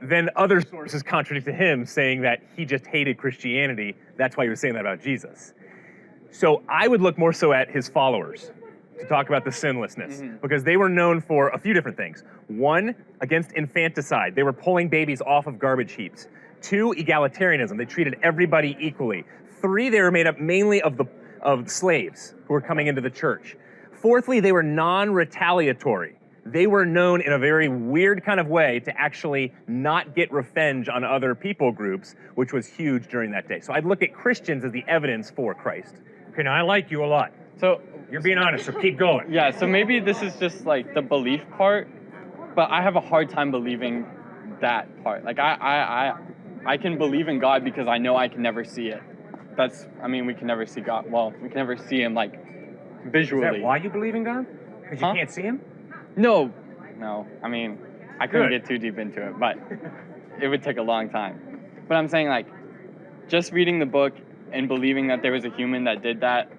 then other sources contradicted him, saying that he just hated Christianity. That's why he was saying that about Jesus. So I would look more so at his followers to talk about the sinlessness, because they were known for a few different things. One, against infanticide. They were pulling babies off of garbage heaps. 2, egalitarianism. They treated everybody equally. 3, they were made up mainly of slaves who were coming into the church. 4thly, they were non-retaliatory. They were known in a very weird kind of way to actually not get revenge on other people groups, which was huge during that day. So I'd look at Christians as the evidence for Christ. Okay, now I like you a lot. So you're being honest, so keep going. Yeah, so maybe this is just like the belief part, but I have a hard time believing that part. Like I can believe in God because I know I can never see it. We can never see God. Well, we can never see him like visually. Is that why you believe in God? Because you can't see him? No. I mean, I couldn't get too deep into it, but it would take a long time. But I'm saying, like, just reading the book and believing that there was a human that did that,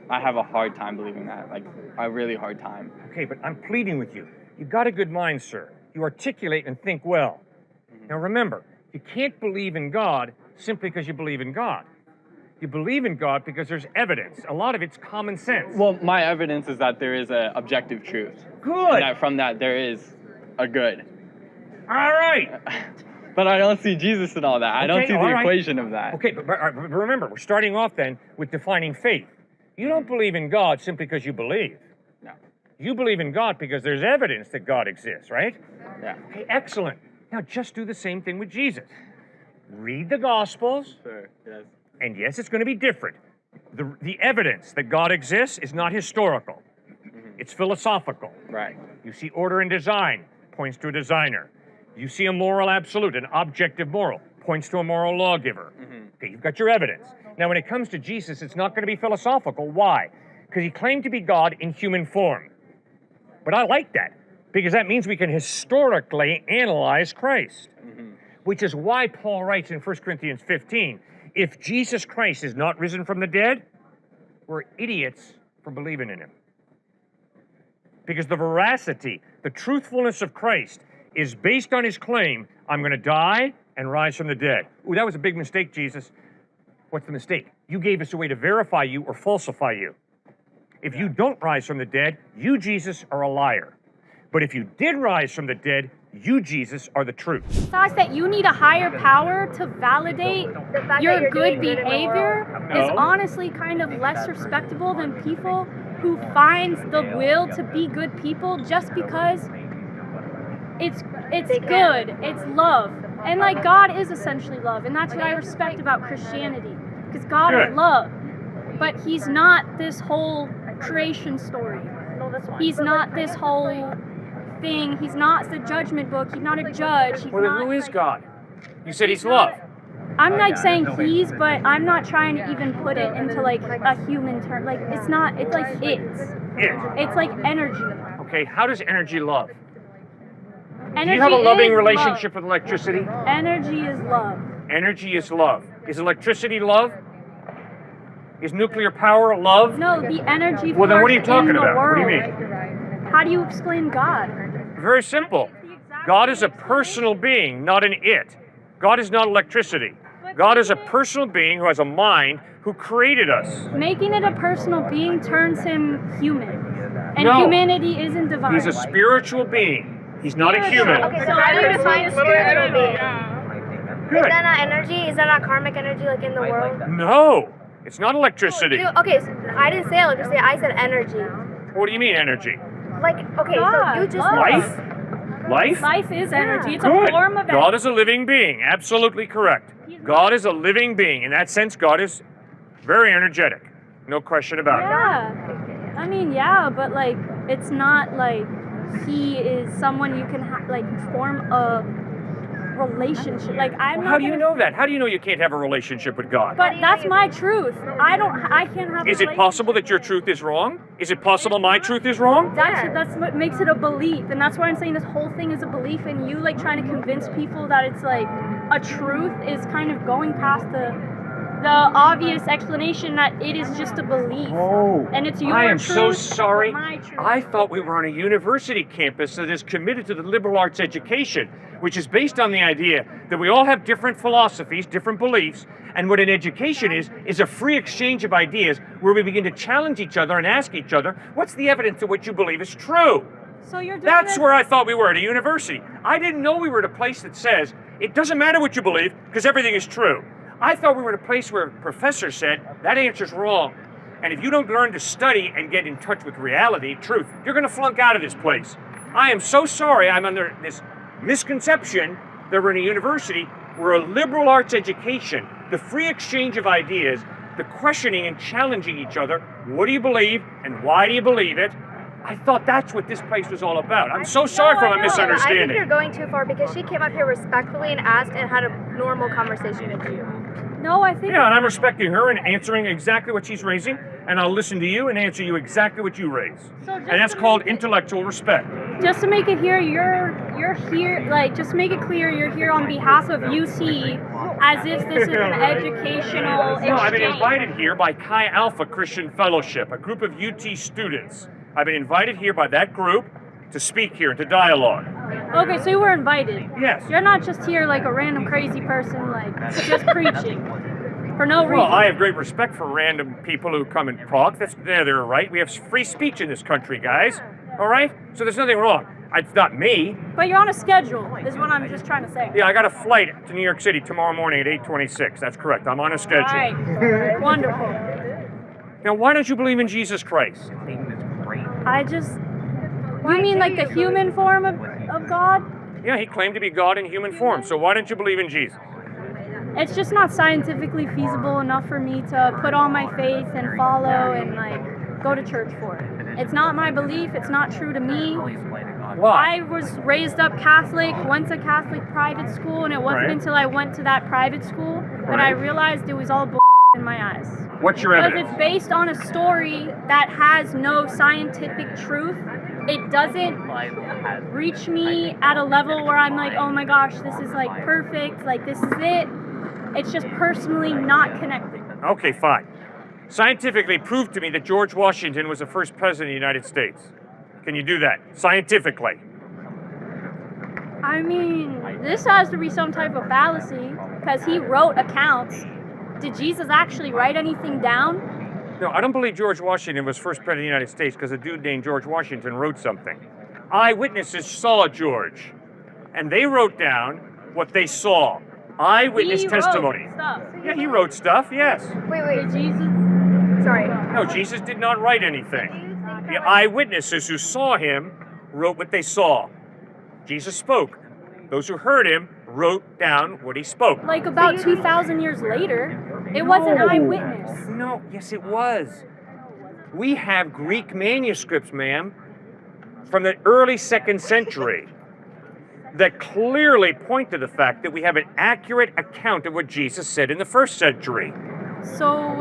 I have a hard time believing that. Like, a really hard time. Okay, but I'm pleading with you. You've got a good mind, sir. You articulate and think well. Now remember, you can't believe in God simply because you believe in God. You believe in God because there's evidence. A lot of it's common sense. Well, my evidence is that there is an objective truth. Good. And that from that there is a good. All right. But I don't see Jesus in all that. I don't see the equation of that. Okay, but remember, we're starting off then with defining faith. You don't believe in God simply because you believe. No. You believe in God because there's evidence that God exists, right? Yeah. Okay, excellent. Now just do the same thing with Jesus. Read the Gospels. Sure, yes. And yes, it's going to be different. The evidence that God exists is not historical. It's philosophical. Right. You see order and design, points to a designer. You see a moral absolute, an objective moral, points to a moral lawgiver. Okay, you've got your evidence. Now, when it comes to Jesus, it's not going to be philosophical. Why? Because he claimed to be God in human form. But I like that, because that means we can historically analyze Christ. which is why Paul writes in 1 Corinthians 15, if Jesus Christ is not risen from the dead, we're idiots for believing in him. Because the veracity, the truthfulness of Christ is based on his claim, I'm going to die and rise from the dead. Ooh, that was a big mistake, Jesus. What's the mistake? You gave us a way to verify you or falsify you. If you don't rise from the dead, you, Jesus, are a liar. But if you did rise from the dead, you, Jesus, are the truth. The fact that you need a higher power to validate your good behavior is honestly kind of less respectable than people who finds the will to be good people just because it's good, it's love. And like God is essentially love, and that's what I respect about Christianity. Because God is love. But he's not this whole creation story. He's not this whole thing. He's not the judgment book. He's not a judge. He's Well, then not, who is God? You said he's love. I'm like saying he's, but I'm not trying to even put it into like a human term. Like it's not. It's like it's. It's like energy. Okay, how does energy love? Energy Do you have a loving is relationship love. with electricity? Energy is love. Energy is love. Is electricity love? Is nuclear power love? No, the energy. Well, then what are you force talking in the about? What do you world. mean? How do you explain God? Very simple. God is a personal being, not an it. God is not electricity. God is a personal being who has a mind, who created us. Making it a personal being turns him human. And No. humanity isn't divine. He's a spiritual being. He's not a human. Okay, so how do you define spiritual being? Good. Is that not energy? Is that not karmic energy like in the world? No, it's not electricity. Okay, so I didn't say electricity, I said energy. What do you mean energy? Like, okay, so you just... Life? Life? Life is energy. It's Good. a form of energy. God is a living being. Absolutely correct. God is a living being. In that sense, God is very energetic. No question about it. Yeah. I mean, yeah, but like, it's not like he is someone you can like form a relationship. Like, I'm How do you know that? How do you know you can't have a relationship with God? But that's my truth. I can't have. Is it possible that your truth is wrong? Is it possible my truth is wrong? That's what makes it a belief, and that's why I'm saying this whole thing is a belief. And you like trying to convince people that it's like a truth is kind of going past the obvious explanation that it is just a belief. Oh, and it's your I am truth, so sorry. my truth. I thought we were on a university campus that is committed to the liberal arts education, which is based on the idea that we all have different philosophies, different beliefs, and what an education is a free exchange of ideas where we begin to challenge each other and ask each other, what's the evidence that what you believe is true? So you're doing That's this- where I thought we were, at a university. I didn't know we were at a place that says, it doesn't matter what you believe, because everything is true. I thought we were at a place where a professor said, that answer's wrong. And if you don't learn to study and get in touch with reality, truth, you're going to flunk out of this place. I am so sorry I'm under this misconception that we're in a university. We're a liberal arts education. The free exchange of ideas, the questioning and challenging each other. What do you believe and why do you believe it? I thought that's what this place was all about. I'm so sorry for my I think misunderstanding. you're going too far because she came up here respectfully and asked and had a normal conversation with you. No, I think. Yeah, and I'm respecting her and answering exactly what she's raising, and I'll listen to you and answer you exactly what you raise. And that's called intellectual respect. Just to make it here, you're here, like, just make it clear you're here on behalf of UC, as if this is an educational exchange. No, I've been invited here by Chi Alpha Christian Fellowship, a group of UT students. I've been invited here by that group to speak here, to dialogue. Okay, so you were invited. Yes. You're not just here like a random crazy person, like, just preaching. For no reason. Well, I have great respect for random people who come and talk. They're right. We have free speech in this country, guys. All right? So there's nothing wrong. It's not me. But you're on a schedule, is what I'm just trying to say. Yeah, I got a flight to New York City tomorrow morning at 8:26. That's correct. I'm on a schedule. All right. Wonderful. Now, why don't you believe in Jesus Christ? I just... You mean like the human form of God? Yeah, he claimed to be God in human form. So why don't you believe in Jesus? It's just not scientifically feasible enough for me to put on my faith and follow and like go to church for it. It's not my belief. It's not true to me. Why? I was raised up Catholic, went to Catholic private school, and it wasn't Right. until I went to that private school that I realized it was all bull and in my eyes. What's your Because evidence? it's based on a story that has no scientific truth. It doesn't reach me at a level where I'm like, oh my gosh, this is like perfect, like this is it. It's just personally not connected. Okay, fine. Scientifically prove to me that George Washington was the first president of the United States. Can you do that? Scientifically. I mean, this has to be some type of fallacy because he wrote accounts. Did Jesus actually write anything down? No, I don't believe George Washington was first president of the United States because a dude named George Washington wrote something. Eyewitnesses saw George, and they wrote down what they saw. Eyewitness testimony. Stuff. Yeah, he wrote stuff, yes. Wait. Jesus. Sorry. No, Jesus did not write anything. The eyewitnesses who saw him wrote what they saw. Jesus spoke. Those who heard him wrote down what he spoke. Like about 2,000 years later, it was an eyewitness. No, yes it was. We have Greek manuscripts, ma'am, from the early 2nd century that clearly point to the fact that we have an accurate account of what Jesus said in the 1st century. So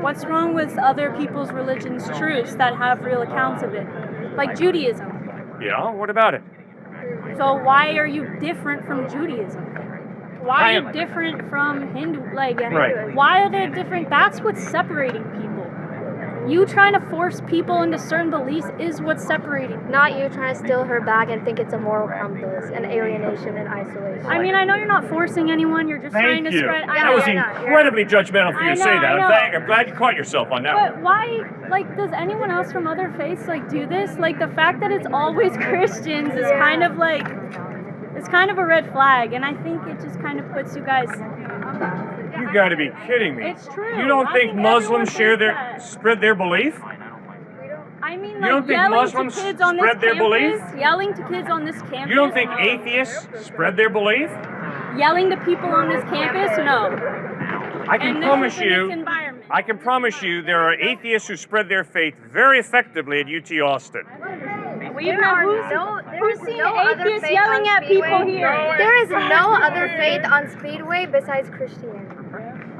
what's wrong with other people's religions' truths that have real accounts of it? Like Judaism. Yeah, what about it? So why are you different from Judaism? Why are you different from Hindu? Like, Right. why are they different? That's what's separating people. You trying to force people into certain beliefs is what's separating. Not you trying to steal her bag and think it's a moral compass and alienation and isolation. I mean, I know you're not forcing anyone. You're just trying to spread. That was incredibly judgmental for you to say that. I know. I'm glad you caught yourself on that one. But why, like, does anyone else from other faiths, like, do this? Like, the fact that it's always Christians is kind of, like, it's kind of a red flag, and I think it just kind of puts you guys... You gotta be kidding me. It's true. You don't I think Muslims everyone spread their belief? I mean, You like, don't think yelling Muslims to kids on this spread their belief? campus, yelling to kids on this campus. You don't think atheists spread their belief? Yelling to people on this campus? No. I can And promise this is in you, this environment. I can promise you there are atheists who spread their faith very effectively at UT Austin. Who's seen atheists yelling at people here? There is no other faith on Speedway besides Christianity.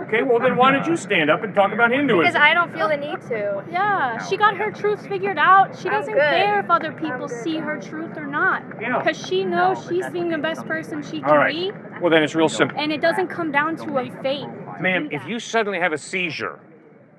Okay, well then why don't you stand up and talk about Hinduism? Because I don't feel the need to. Yeah, she got her truth figured out. She doesn't good. care if other people see her truth or not. Yeah. Because she knows she's being the best person she can All right. be. Well then it's real simple. And it doesn't come down to a faith. Ma'am, if you suddenly have a seizure,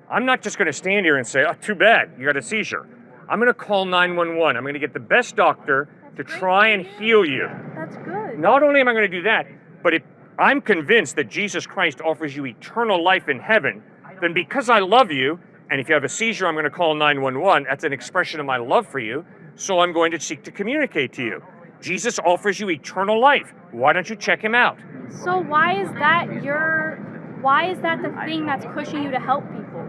I'm not just going to stand here and say, oh, too bad, you got a seizure. I'm going to call 911. I'm going to get the best doctor to try and heal you. That's good. Not only am I going to do that, but if I'm convinced that Jesus Christ offers you eternal life in heaven, then because I love you, and if you have a seizure, I'm going to call 911, that's an expression of my love for you, so I'm going to seek to communicate to you. Jesus offers you eternal life. Why don't you check him out? So why is that the thing that's pushing you to help people?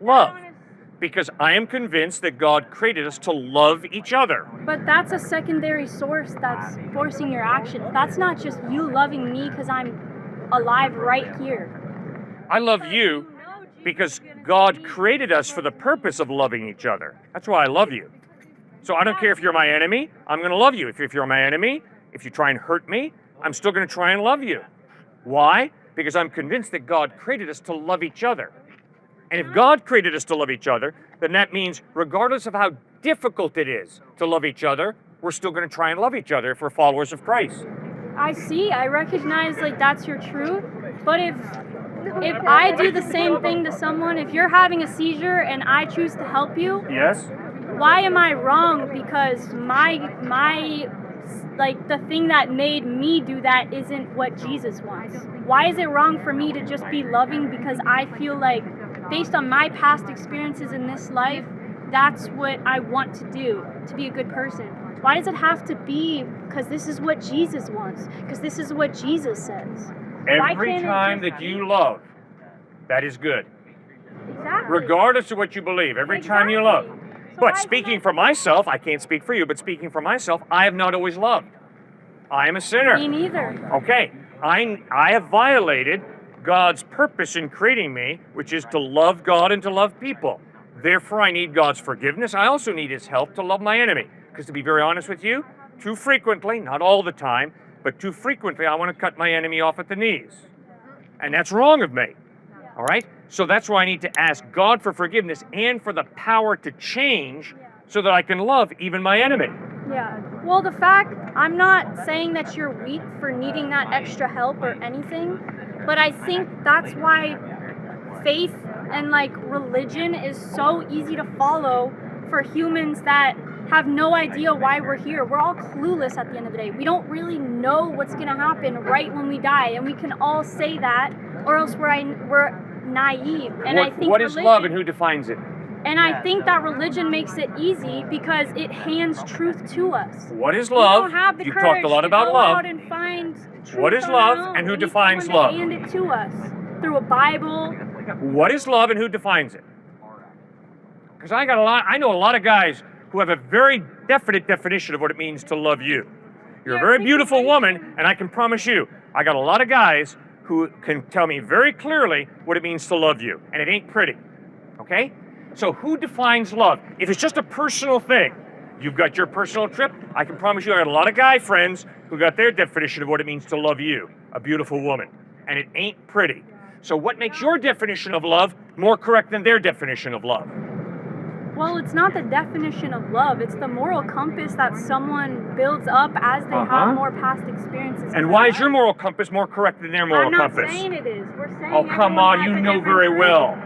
Love. Because I am convinced that God created us to love each other. But that's a secondary source that's forcing your actions. That's not just you loving me because I'm alive right here. I love you because God created us for the purpose of loving each other. That's why I love you. So I don't care if you're my enemy, I'm going to love you. If you're my enemy, if you try and hurt me, I'm still going to try and love you. Why? Because I'm convinced that God created us to love each other. And if God created us to love each other, then that means regardless of how difficult it is to love each other, we're still going to try and love each other if we're followers of Christ. I recognize like that's your truth, but if I do the same thing to someone, if you're having a seizure and I choose to help you, Yes? why am I wrong? Because my like the thing that made me do that isn't what Jesus wants. Why is it wrong for me to just be loving because I feel like based on my past experiences in this life, that's what I want to do, to be a good person? Why does it have to be because this is what Jesus wants? Because this is what Jesus says. Every time that you love, that is good. Exactly. Regardless of what you believe, every time you love. But speaking for myself, I can't speak for you, but speaking for myself, I have not always loved. I am a sinner. Me neither. Okay, I have violated God's purpose in creating me, which is to love God and to love people. Therefore, I need God's forgiveness. I also need his help to love my enemy. Because to be very honest with you, too frequently, not all the time, but too frequently, I want to cut my enemy off at the knees. And that's wrong of me. All right? So that's why I need to ask God for forgiveness and for the power to change so that I can love even my enemy. Yeah. Well, the fact, I'm not saying that you're weak for needing that extra help or anything, but I think that's why faith and like religion is so easy to follow for humans that have no idea why we're here. We're all clueless at the end of the day. We don't really know what's going to happen right when we die, and we can all say that, or else we're naive. And I think what is love and who defines it? And I think that religion makes it easy because it hands truth to us. What is We love? don't have the You've courage talked a lot to about go love. out and find truth What is on love our own. and who We need defines someone love? to hand it to us through a Bible. What is love and who defines it? Because I know a lot of guys who have a very definite definition of what it means to love you. You're a very beautiful woman, and I can promise you, I got a lot of guys who can tell me very clearly what it means to love you, and it ain't pretty. Okay? So who defines love? If it's just a personal thing, you've got your personal trip, I can promise you I got a lot of guy friends who got their definition of what it means to love you, a beautiful woman, and it ain't pretty. So what makes your definition of love more correct than their definition of love? Well, it's not the definition of love. It's the moral compass that someone builds up as they have more past experiences. And why is your moral compass more correct than their moral I'm not compass? saying it is. We're saying Oh, come on, you know very well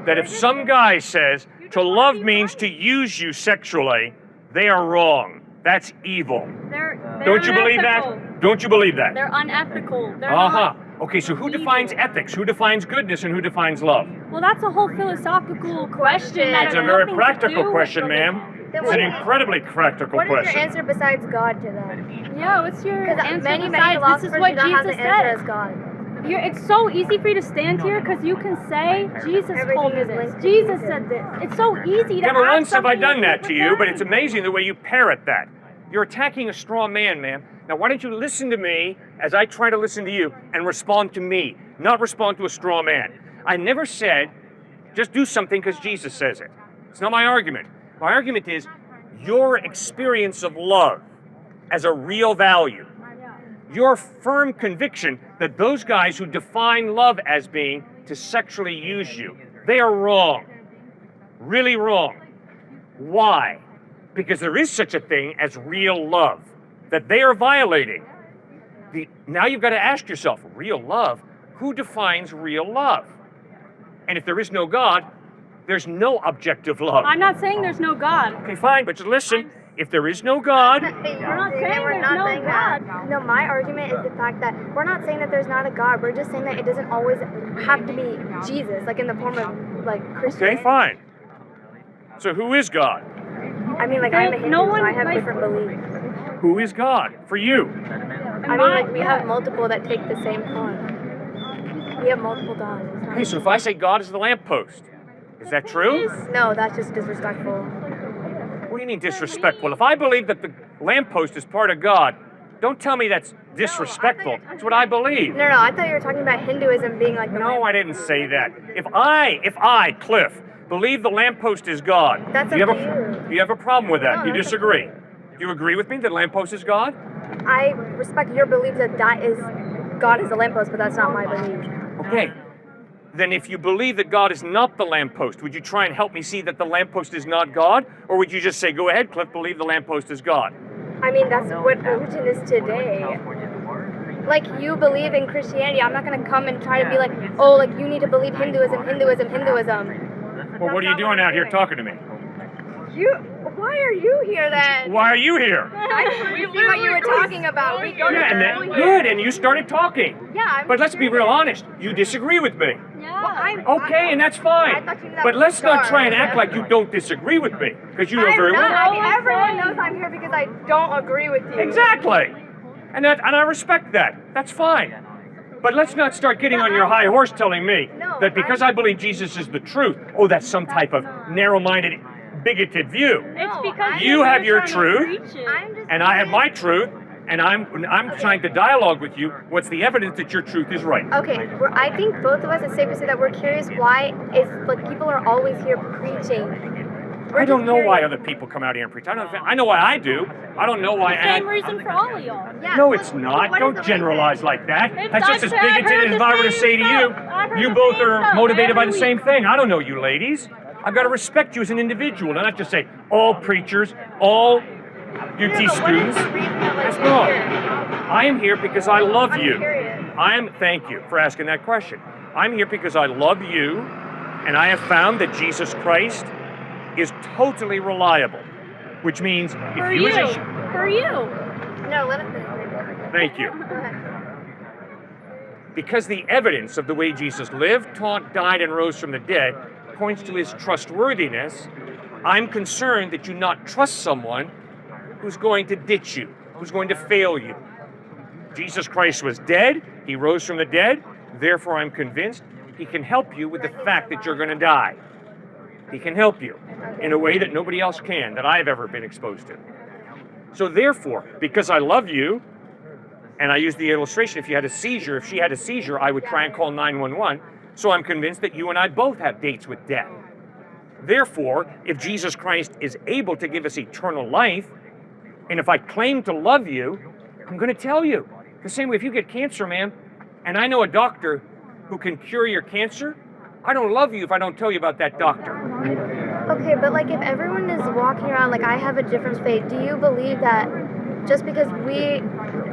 that if some guy says to love means to use you sexually, they are wrong. That's evil. They're Don't you believe unethical. that? Don't you believe that? They're unethical. They're Uh-huh. not. Okay, so who defines ethics? Who defines goodness and who defines love? Well, that's a whole philosophical question. That It's has a very nothing to practical do question, with ma'am. Then It's an incredibly practical What is your question. answer besides God to that? Yeah, what's your Because answer many besides, philosophers this is what do not have Jesus the answer said. as God. It's so easy for you to stand here because you can say, Jesus told me this, Jesus said this. It's so easy to Never have once have I something done that with to you, but that. it's amazing the way you parrot that. You're attacking a straw man, ma'am. Now, why don't you listen to me as I try to listen to you and respond to me, not respond to a straw man. I never said, just do something because Jesus says it. It's not my argument. My argument is your experience of love as a real value, your firm conviction that those guys who define love as being to sexually use you, they are wrong. Really wrong. Why? Because there is such a thing as real love that they are violating. Now you've got to ask yourself, real love? Who defines real love? And if there is no God, there's no objective love. I'm not saying there's no God. Okay, fine, but just listen. If there is no God, We're not saying We're there's not no saying God. that. No, my argument is the fact that we're not saying that there's not a God. We're just saying that it doesn't always have to be Jesus, like in the form of like Christianity. okay, fine. So who is God? I mean, like I'm a Hindu, No so one, I have like- different beliefs. Who is God for you? I mean, like we have multiple that take the same form. We have multiple gods. Okay, so if I say God is the lamppost, is that true? No, that's just disrespectful. What do you mean disrespectful? If I believe that the lamppost is part of God, don't tell me that's disrespectful. That's what I believe. No, I thought you were talking about Hinduism being like the No, I didn't say that. If I, Cliff, believe the lamppost is God, That's do you up have to do you have a problem with that? No, Do you that's up to disagree? Do you agree with me that lamppost is God? I respect your belief that God is a lamppost, but that's not my belief. Okay. Then if you believe that God is not the lamppost, would you try and help me see that the lamppost is not God? Or would you just say, go ahead, Cliff, believe the lamppost is God? I mean, that's what religion is today. Like, you believe in Christianity. I'm not going to come and try to be like, oh, like, you need to believe Hinduism. Well, what are you doing out here talking to me? Why are you here then? Why are you here? We knew what you were talking about. We go to Yeah, and then, good, and you started talking. Yeah, But let's be real honest. You disagree with me. Yeah. Okay, and that's fine. But let's not try and act like you don't disagree with me, because you know very well. Everyone knows I'm here because I don't agree with you. Exactly. And I respect that. That's fine. But let's not start getting on your high horse telling me that because I believe Jesus is the truth, oh, that's some type of narrow-minded, bigoted view. It's because You have your truth, preach it. and I have my truth, and I'm trying to dialogue with you. What's the evidence that your truth is right? Okay, I think both of us, it's safe to say that we're curious why is like people are always here preaching I don't know why other people come out here and preach. I know why I do. I don't know why. Same reason for all of y'all. Yeah, No, it's not. Don't generalize like that. That's just as bigoted as if I were to say to you, you both are motivated by the same thing. I don't know you ladies. I've got to respect you as an individual, and not just say all preachers, all UT students. That's wrong. I am here because I love you. Thank you for asking that question. I'm here because I love you, and I have found that Jesus Christ is totally reliable, which means For you. No, let it finish. Thank you. Go ahead. Because the evidence of the way Jesus lived, taught, died, and rose from the dead points to his trustworthiness, I'm concerned that you not trust someone who's going to ditch you, who's going to fail you. Jesus Christ was dead, he rose from the dead, therefore I'm convinced he can help you with the fact that you're going to die. He can help you in a way that nobody else can, that I've ever been exposed to. So therefore, because I love you, and I use the illustration, if she had a seizure, I would try and call 911, so I'm convinced that you and I both have dates with death. Therefore, if Jesus Christ is able to give us eternal life, and if I claim to love you, I'm going to tell you. The same way if you get cancer, man, and I know a doctor who can cure your cancer, I don't love you if I don't tell you about that doctor. Okay, but like if everyone is walking around like I have a different faith, do you believe that just because we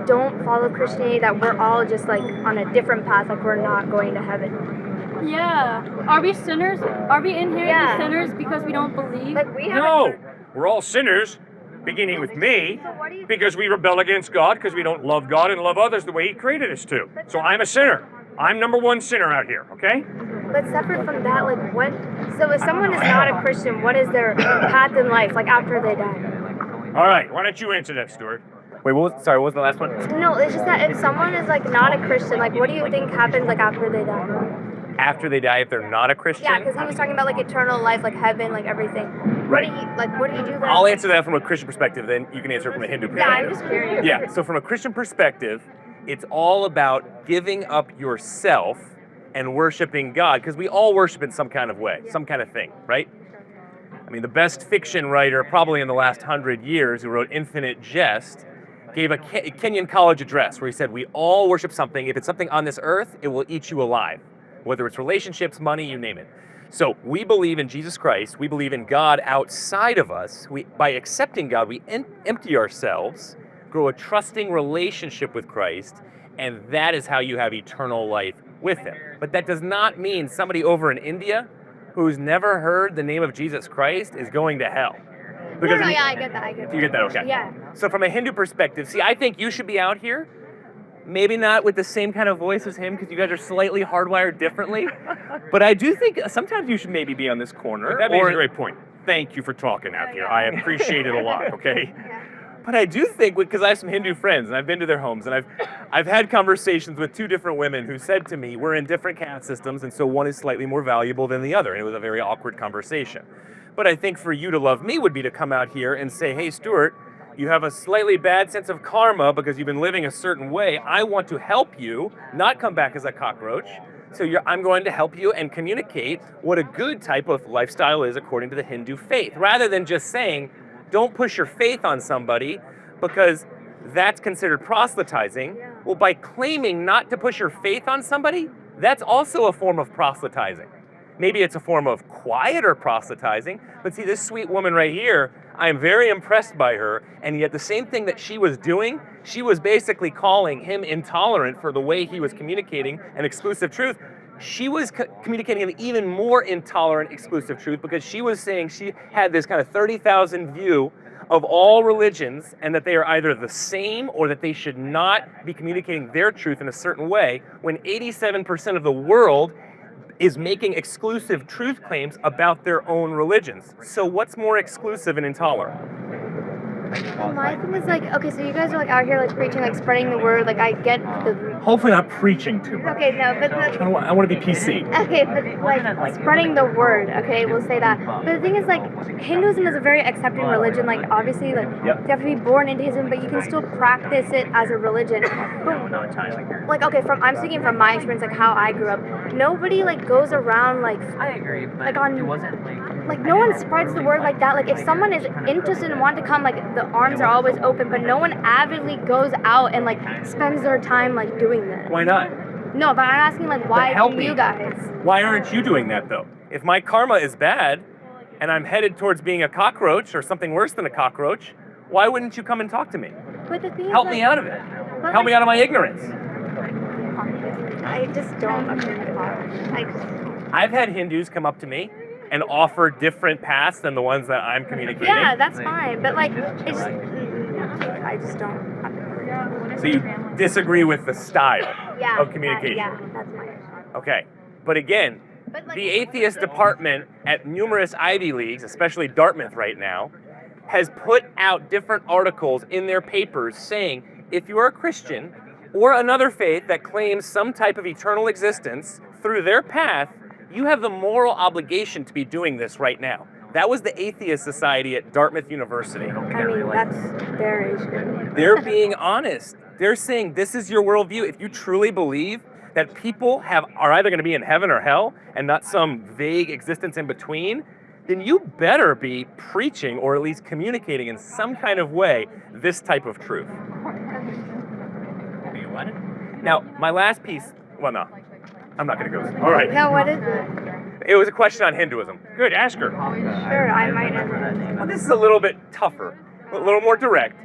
don't follow Christianity that we're all just like on a different path, like we're not going to heaven? Yeah. Are we sinners? Are we inherently sinners because we don't believe? Like we No, we're all sinners, beginning with me, because we rebel against God, because we don't love God and love others the way he created us to. So I'm a sinner. I'm number one sinner out here, okay? But separate from that, like what? So if someone is not a Christian, what is their path in life, like after they die? All right, why don't you answer that, Stuart? Wait, what was the last one? No, it's just that if someone is like not a Christian, like what do you think happens like after they die? After they die, if they're not a Christian? Yeah, because he was talking about like eternal life, like heaven, like everything. Right. What do you do then? I'll answer that from a Christian perspective, then you can answer it from a Hindu Yeah, perspective. I'm just curious. Yeah, so from a Christian perspective, it's all about giving up yourself and worshiping God, because we all worship in some kind of way, some kind of thing, right? I mean, the best fiction writer probably in the last 100 years, who wrote Infinite Jest, gave a Kenyan college address where he said, we all worship something. If it's something on this earth, it will eat you alive, whether it's relationships, money, you name it. So we believe in Jesus Christ. We believe in God outside of us. By accepting God, we empty ourselves, grow a trusting relationship with Christ, and that is how you have eternal life with him. But that does not mean somebody over in India who's never heard the name of Jesus Christ is going to hell. Because No, yeah, I get that. you get that, okay. Yeah. So from a Hindu perspective, see, I think you should be out here, maybe not with the same kind of voice as him, because you guys are slightly hardwired differently, but I do think sometimes you should maybe be on this corner. That makes a great point. Thank you for talking out here. I appreciate it a lot, okay? But I do think, because I have some Hindu friends, and I've been to their homes, and I've had conversations with two different women who said to me, we're in different caste systems, and so one is slightly more valuable than the other, and it was a very awkward conversation. But I think for you to love me would be to come out here and say, hey, Stuart, you have a slightly bad sense of karma because you've been living a certain way. I want to help you, not come back as a cockroach. So I'm going to help you and communicate what a good type of lifestyle is according to the Hindu faith, rather than just saying, don't push your faith on somebody because that's considered proselytizing. Well, by claiming not to push your faith on somebody, that's also a form of proselytizing. Maybe it's a form of quieter proselytizing, but see, this sweet woman right here, I am very impressed by her, and yet the same thing that she was doing, she was basically calling him intolerant for the way he was communicating an exclusive truth. She was communicating an even more intolerant exclusive truth, because she was saying she had this kind of 30,000 view of all religions, and that they are either the same or that they should not be communicating their truth in a certain way, when 87% of the world is making exclusive truth claims about their own religions. So what's more exclusive and intolerant? Well, my thing is like, okay, so you guys are like out here like preaching, like spreading the word. Like I get the. Hopefully not preaching too much. Okay, no, but I want to be PC. Okay, but like spreading the word. Okay, we'll say that. But the thing is, like, Hinduism is a very accepting religion. Like, obviously, like you have to be born into Hinduism, but you can still practice it as a religion. But, like, okay, I'm speaking from my experience, like how I grew up. Nobody like goes around like. I agree. But like on. It wasn't like. like no one spreads the word like that. Like if someone is interested and want to come, like the arms are always open, but no one avidly goes out and like spends their time like doing this. Why not? No, but I'm asking like why help do me. you guys? Why aren't you doing that though? If my karma is bad and I'm headed towards being a cockroach or something worse than a cockroach, why wouldn't you come and talk to me? But the thing Help is, me like, out of it. Help me out of my ignorance. I just don't agree with that. Like, I've had Hindus come up to me and offer different paths than the ones that I'm communicating. yeah, that's fine, but like it's I just don't. So you disagree with the style Yeah, of communication? that's my issue. Okay. But again, the atheist department at numerous Ivy Leagues, especially Dartmouth right now, has put out different articles in their papers saying if you are a Christian or another faith that claims some type of eternal existence through their path, you have the moral obligation to be doing this right now. That was the Atheist Society at Dartmouth University. I mean, that's their issue. They're being honest. They're saying this is your worldview. If you truly believe that people are either going to be in heaven or hell and not some vague existence in between, then you better be preaching or at least communicating in some kind of way this type of truth. Now, my last piece, well, no, I'm not going to go. All right. No, what is it? It was a question on Hinduism. Good, ask her. Sure, I might have. Well, this is a little bit tougher, a little more direct.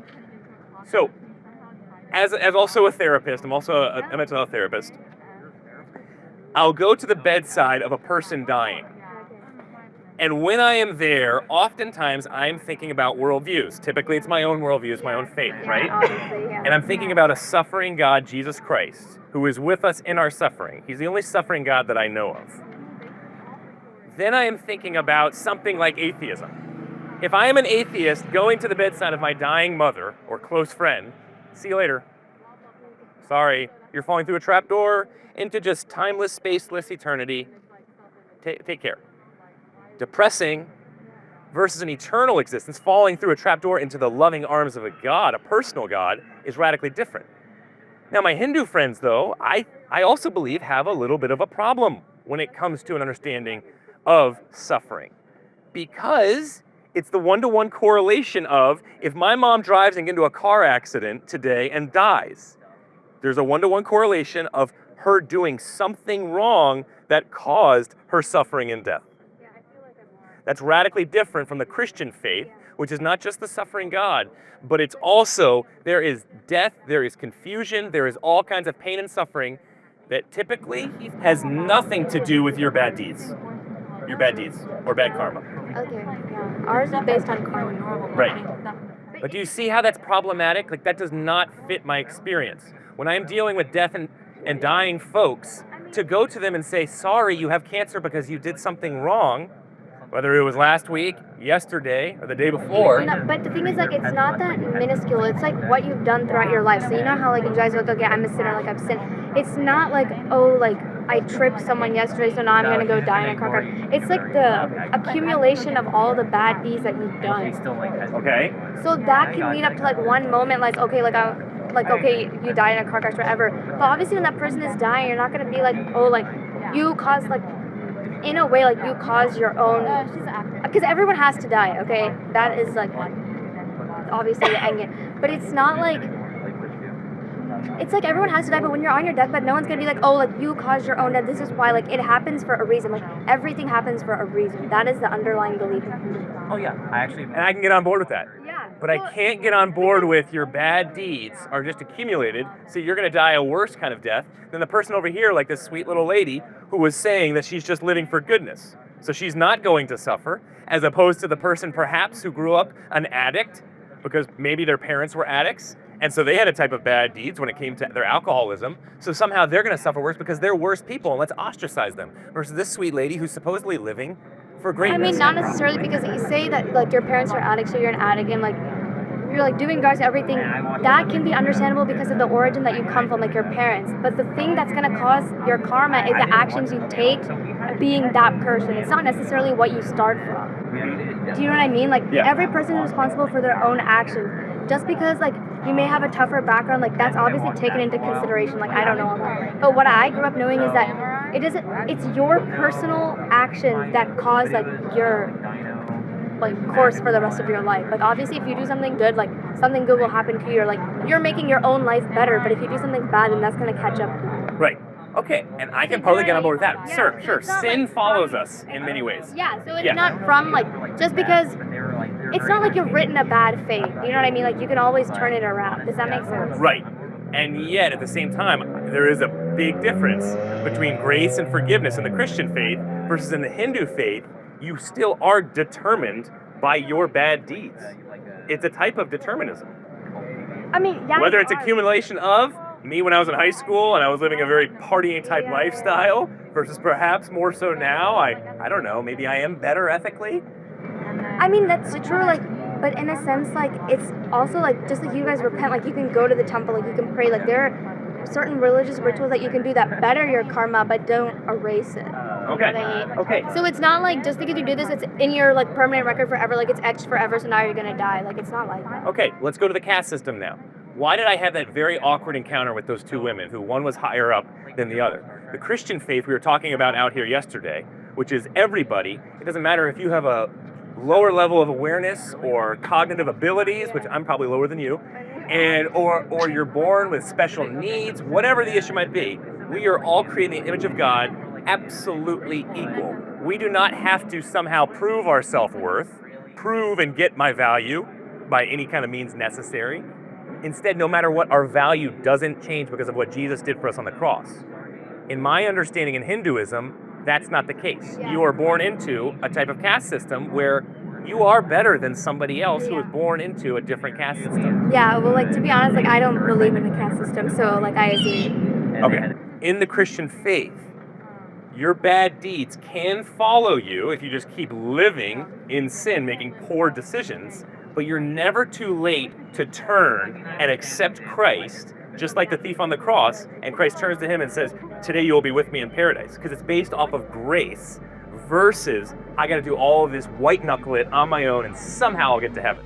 So, as also a therapist, I'm also a mental health therapist, I'll go to the bedside of a person dying. And when I am there, oftentimes I'm thinking about worldviews. Typically, it's my own worldview, it's my own faith, right? And I'm thinking about a suffering God, Jesus Christ, who is with us in our suffering. He's the only suffering God that I know of. Then I am thinking about something like atheism. If I am an atheist going to the bedside of my dying mother or close friend, see you later. Sorry, you're falling through a trapdoor into just timeless, spaceless eternity. Take care. Depressing versus an eternal existence, falling through a trapdoor into the loving arms of a God, a personal God, is radically different. Now, my Hindu friends, though, I also believe have a little bit of a problem when it comes to an understanding of suffering. Because it's the one-to-one correlation of if my mom drives into a car accident today and dies, there's a one-to-one correlation of her doing something wrong that caused her suffering and death. That's radically different from the Christian faith, which is not just the suffering God, but it's also, there is death, there is confusion, there is all kinds of pain and suffering that typically has nothing to do with your bad deeds or bad karma. Okay, yeah. Ours is based on karma. Right. But do you see how that's problematic? Like, that does not fit my experience. When I'm dealing with death and dying folks, to go to them and say, sorry, you have cancer because you did something wrong, whether it was last week, yesterday, or the day before. No, but the thing is, like, it's not that minuscule. It's like what you've done throughout your life. So you know how, like, you guys look, okay, I'm a sinner, like, I've sinned. It's not like, oh, like, I tripped someone yesterday, so now I'm gonna go die in a car crash. It's like the accumulation of all the bad deeds that you've done. Okay. So that can lead up to, like, one moment, like, okay, okay, you die in a car crash, whatever. But obviously, when that person is dying, you're not gonna be like, oh, like, you caused, like, in a way, like, you cause your own, because everyone has to die, okay? That is, like, obviously the end game. But it's not like, it's like everyone has to die, but when you're on your deathbed, no one's gonna be like, oh, like, you caused your own death, this is why, like, it happens for a reason. Like, everything happens for a reason. That is the underlying belief. Oh, yeah, and I can get on board with that. Yeah. But I can't get on board with your bad deeds are just accumulated, so you're gonna die a worse kind of death than the person over here, like this sweet little lady who was saying that she's just living for goodness. So she's not going to suffer, as opposed to the person perhaps who grew up an addict, because maybe their parents were addicts, and so they had a type of bad deeds when it came to their alcoholism, so somehow they're gonna suffer worse because they're worse people, and let's ostracize them. Versus this sweet lady who's supposedly living for greatness. I mean, not necessarily, because you say that, like, your parents are addicts, so you're an addict, and, like, you're, like, doing drugs, everything. That can be understandable because of the origin that you come from, like, your parents. But the thing that's going to cause your karma is the actions you take being that person. It's not necessarily what you start from. Do you know what I mean? Like, every person is responsible for their own actions. Just because, like, you may have a tougher background, like, that's obviously taken into consideration. Like, I don't know all that. But what I grew up knowing is that it's your personal actions that cause, like, your like course for the rest of your life. Like obviously if you do something good, like something good will happen to you, or like you're making your own life better, but if you do something bad, then that's going to catch up. Right. Okay, and I can totally get on board with that. Sure. Sin follows us in many ways. Yeah, so it's not from like, just because it's not like you're written a bad fate. You know what I mean? Like you can always turn it around. Does that make sense? Right. And yet, at the same time, there is a big difference between grace and forgiveness in the Christian faith versus in the Hindu faith. You still are determined by your bad deeds. It's a type of determinism. I mean, yeah. Whether it's accumulation of me when I was in high school and I was living a very partying type lifestyle versus perhaps more so now, I don't know, maybe I am better ethically. I mean, that's true, like, but in a sense, like, it's also, like, just like you guys repent, like, you can go to the temple, like, you can pray, like, there are certain religious rituals that you can do that better your karma, but don't erase it. Okay. So it's not like, just because you do this, it's in your, like, permanent record forever, like, it's etched forever, so now you're gonna die. Like, it's not like that. Okay, let's go to the caste system now. Why did I have that very awkward encounter with those two women, who one was higher up than the other? The Christian faith we were talking about out here yesterday, which is everybody, it doesn't matter if you have a lower level of awareness or cognitive abilities, which I'm probably lower than you, and or you're born with special needs, whatever the issue might be, we are all created in the image of God, absolutely equal. We do not have to somehow prove our self-worth, prove and get my value by any kind of means necessary. Instead, no matter what, our value doesn't change because of what Jesus did for us on the cross. In my understanding in Hinduism, that's not the case. You are born into a type of caste system where you are better than somebody else who was born into a different caste system. Yeah, well, like, to be honest, like, I don't believe in the caste system, so, like, I agree. Okay. In the Christian faith, your bad deeds can follow you if you just keep living in sin, making poor decisions, but you're never too late to turn and accept Christ, just like the thief on the cross, and Christ turns to him and says, today you will be with me in paradise, because it's based off of grace versus I got to do all of this white knuckle it on my own and somehow I'll get to heaven.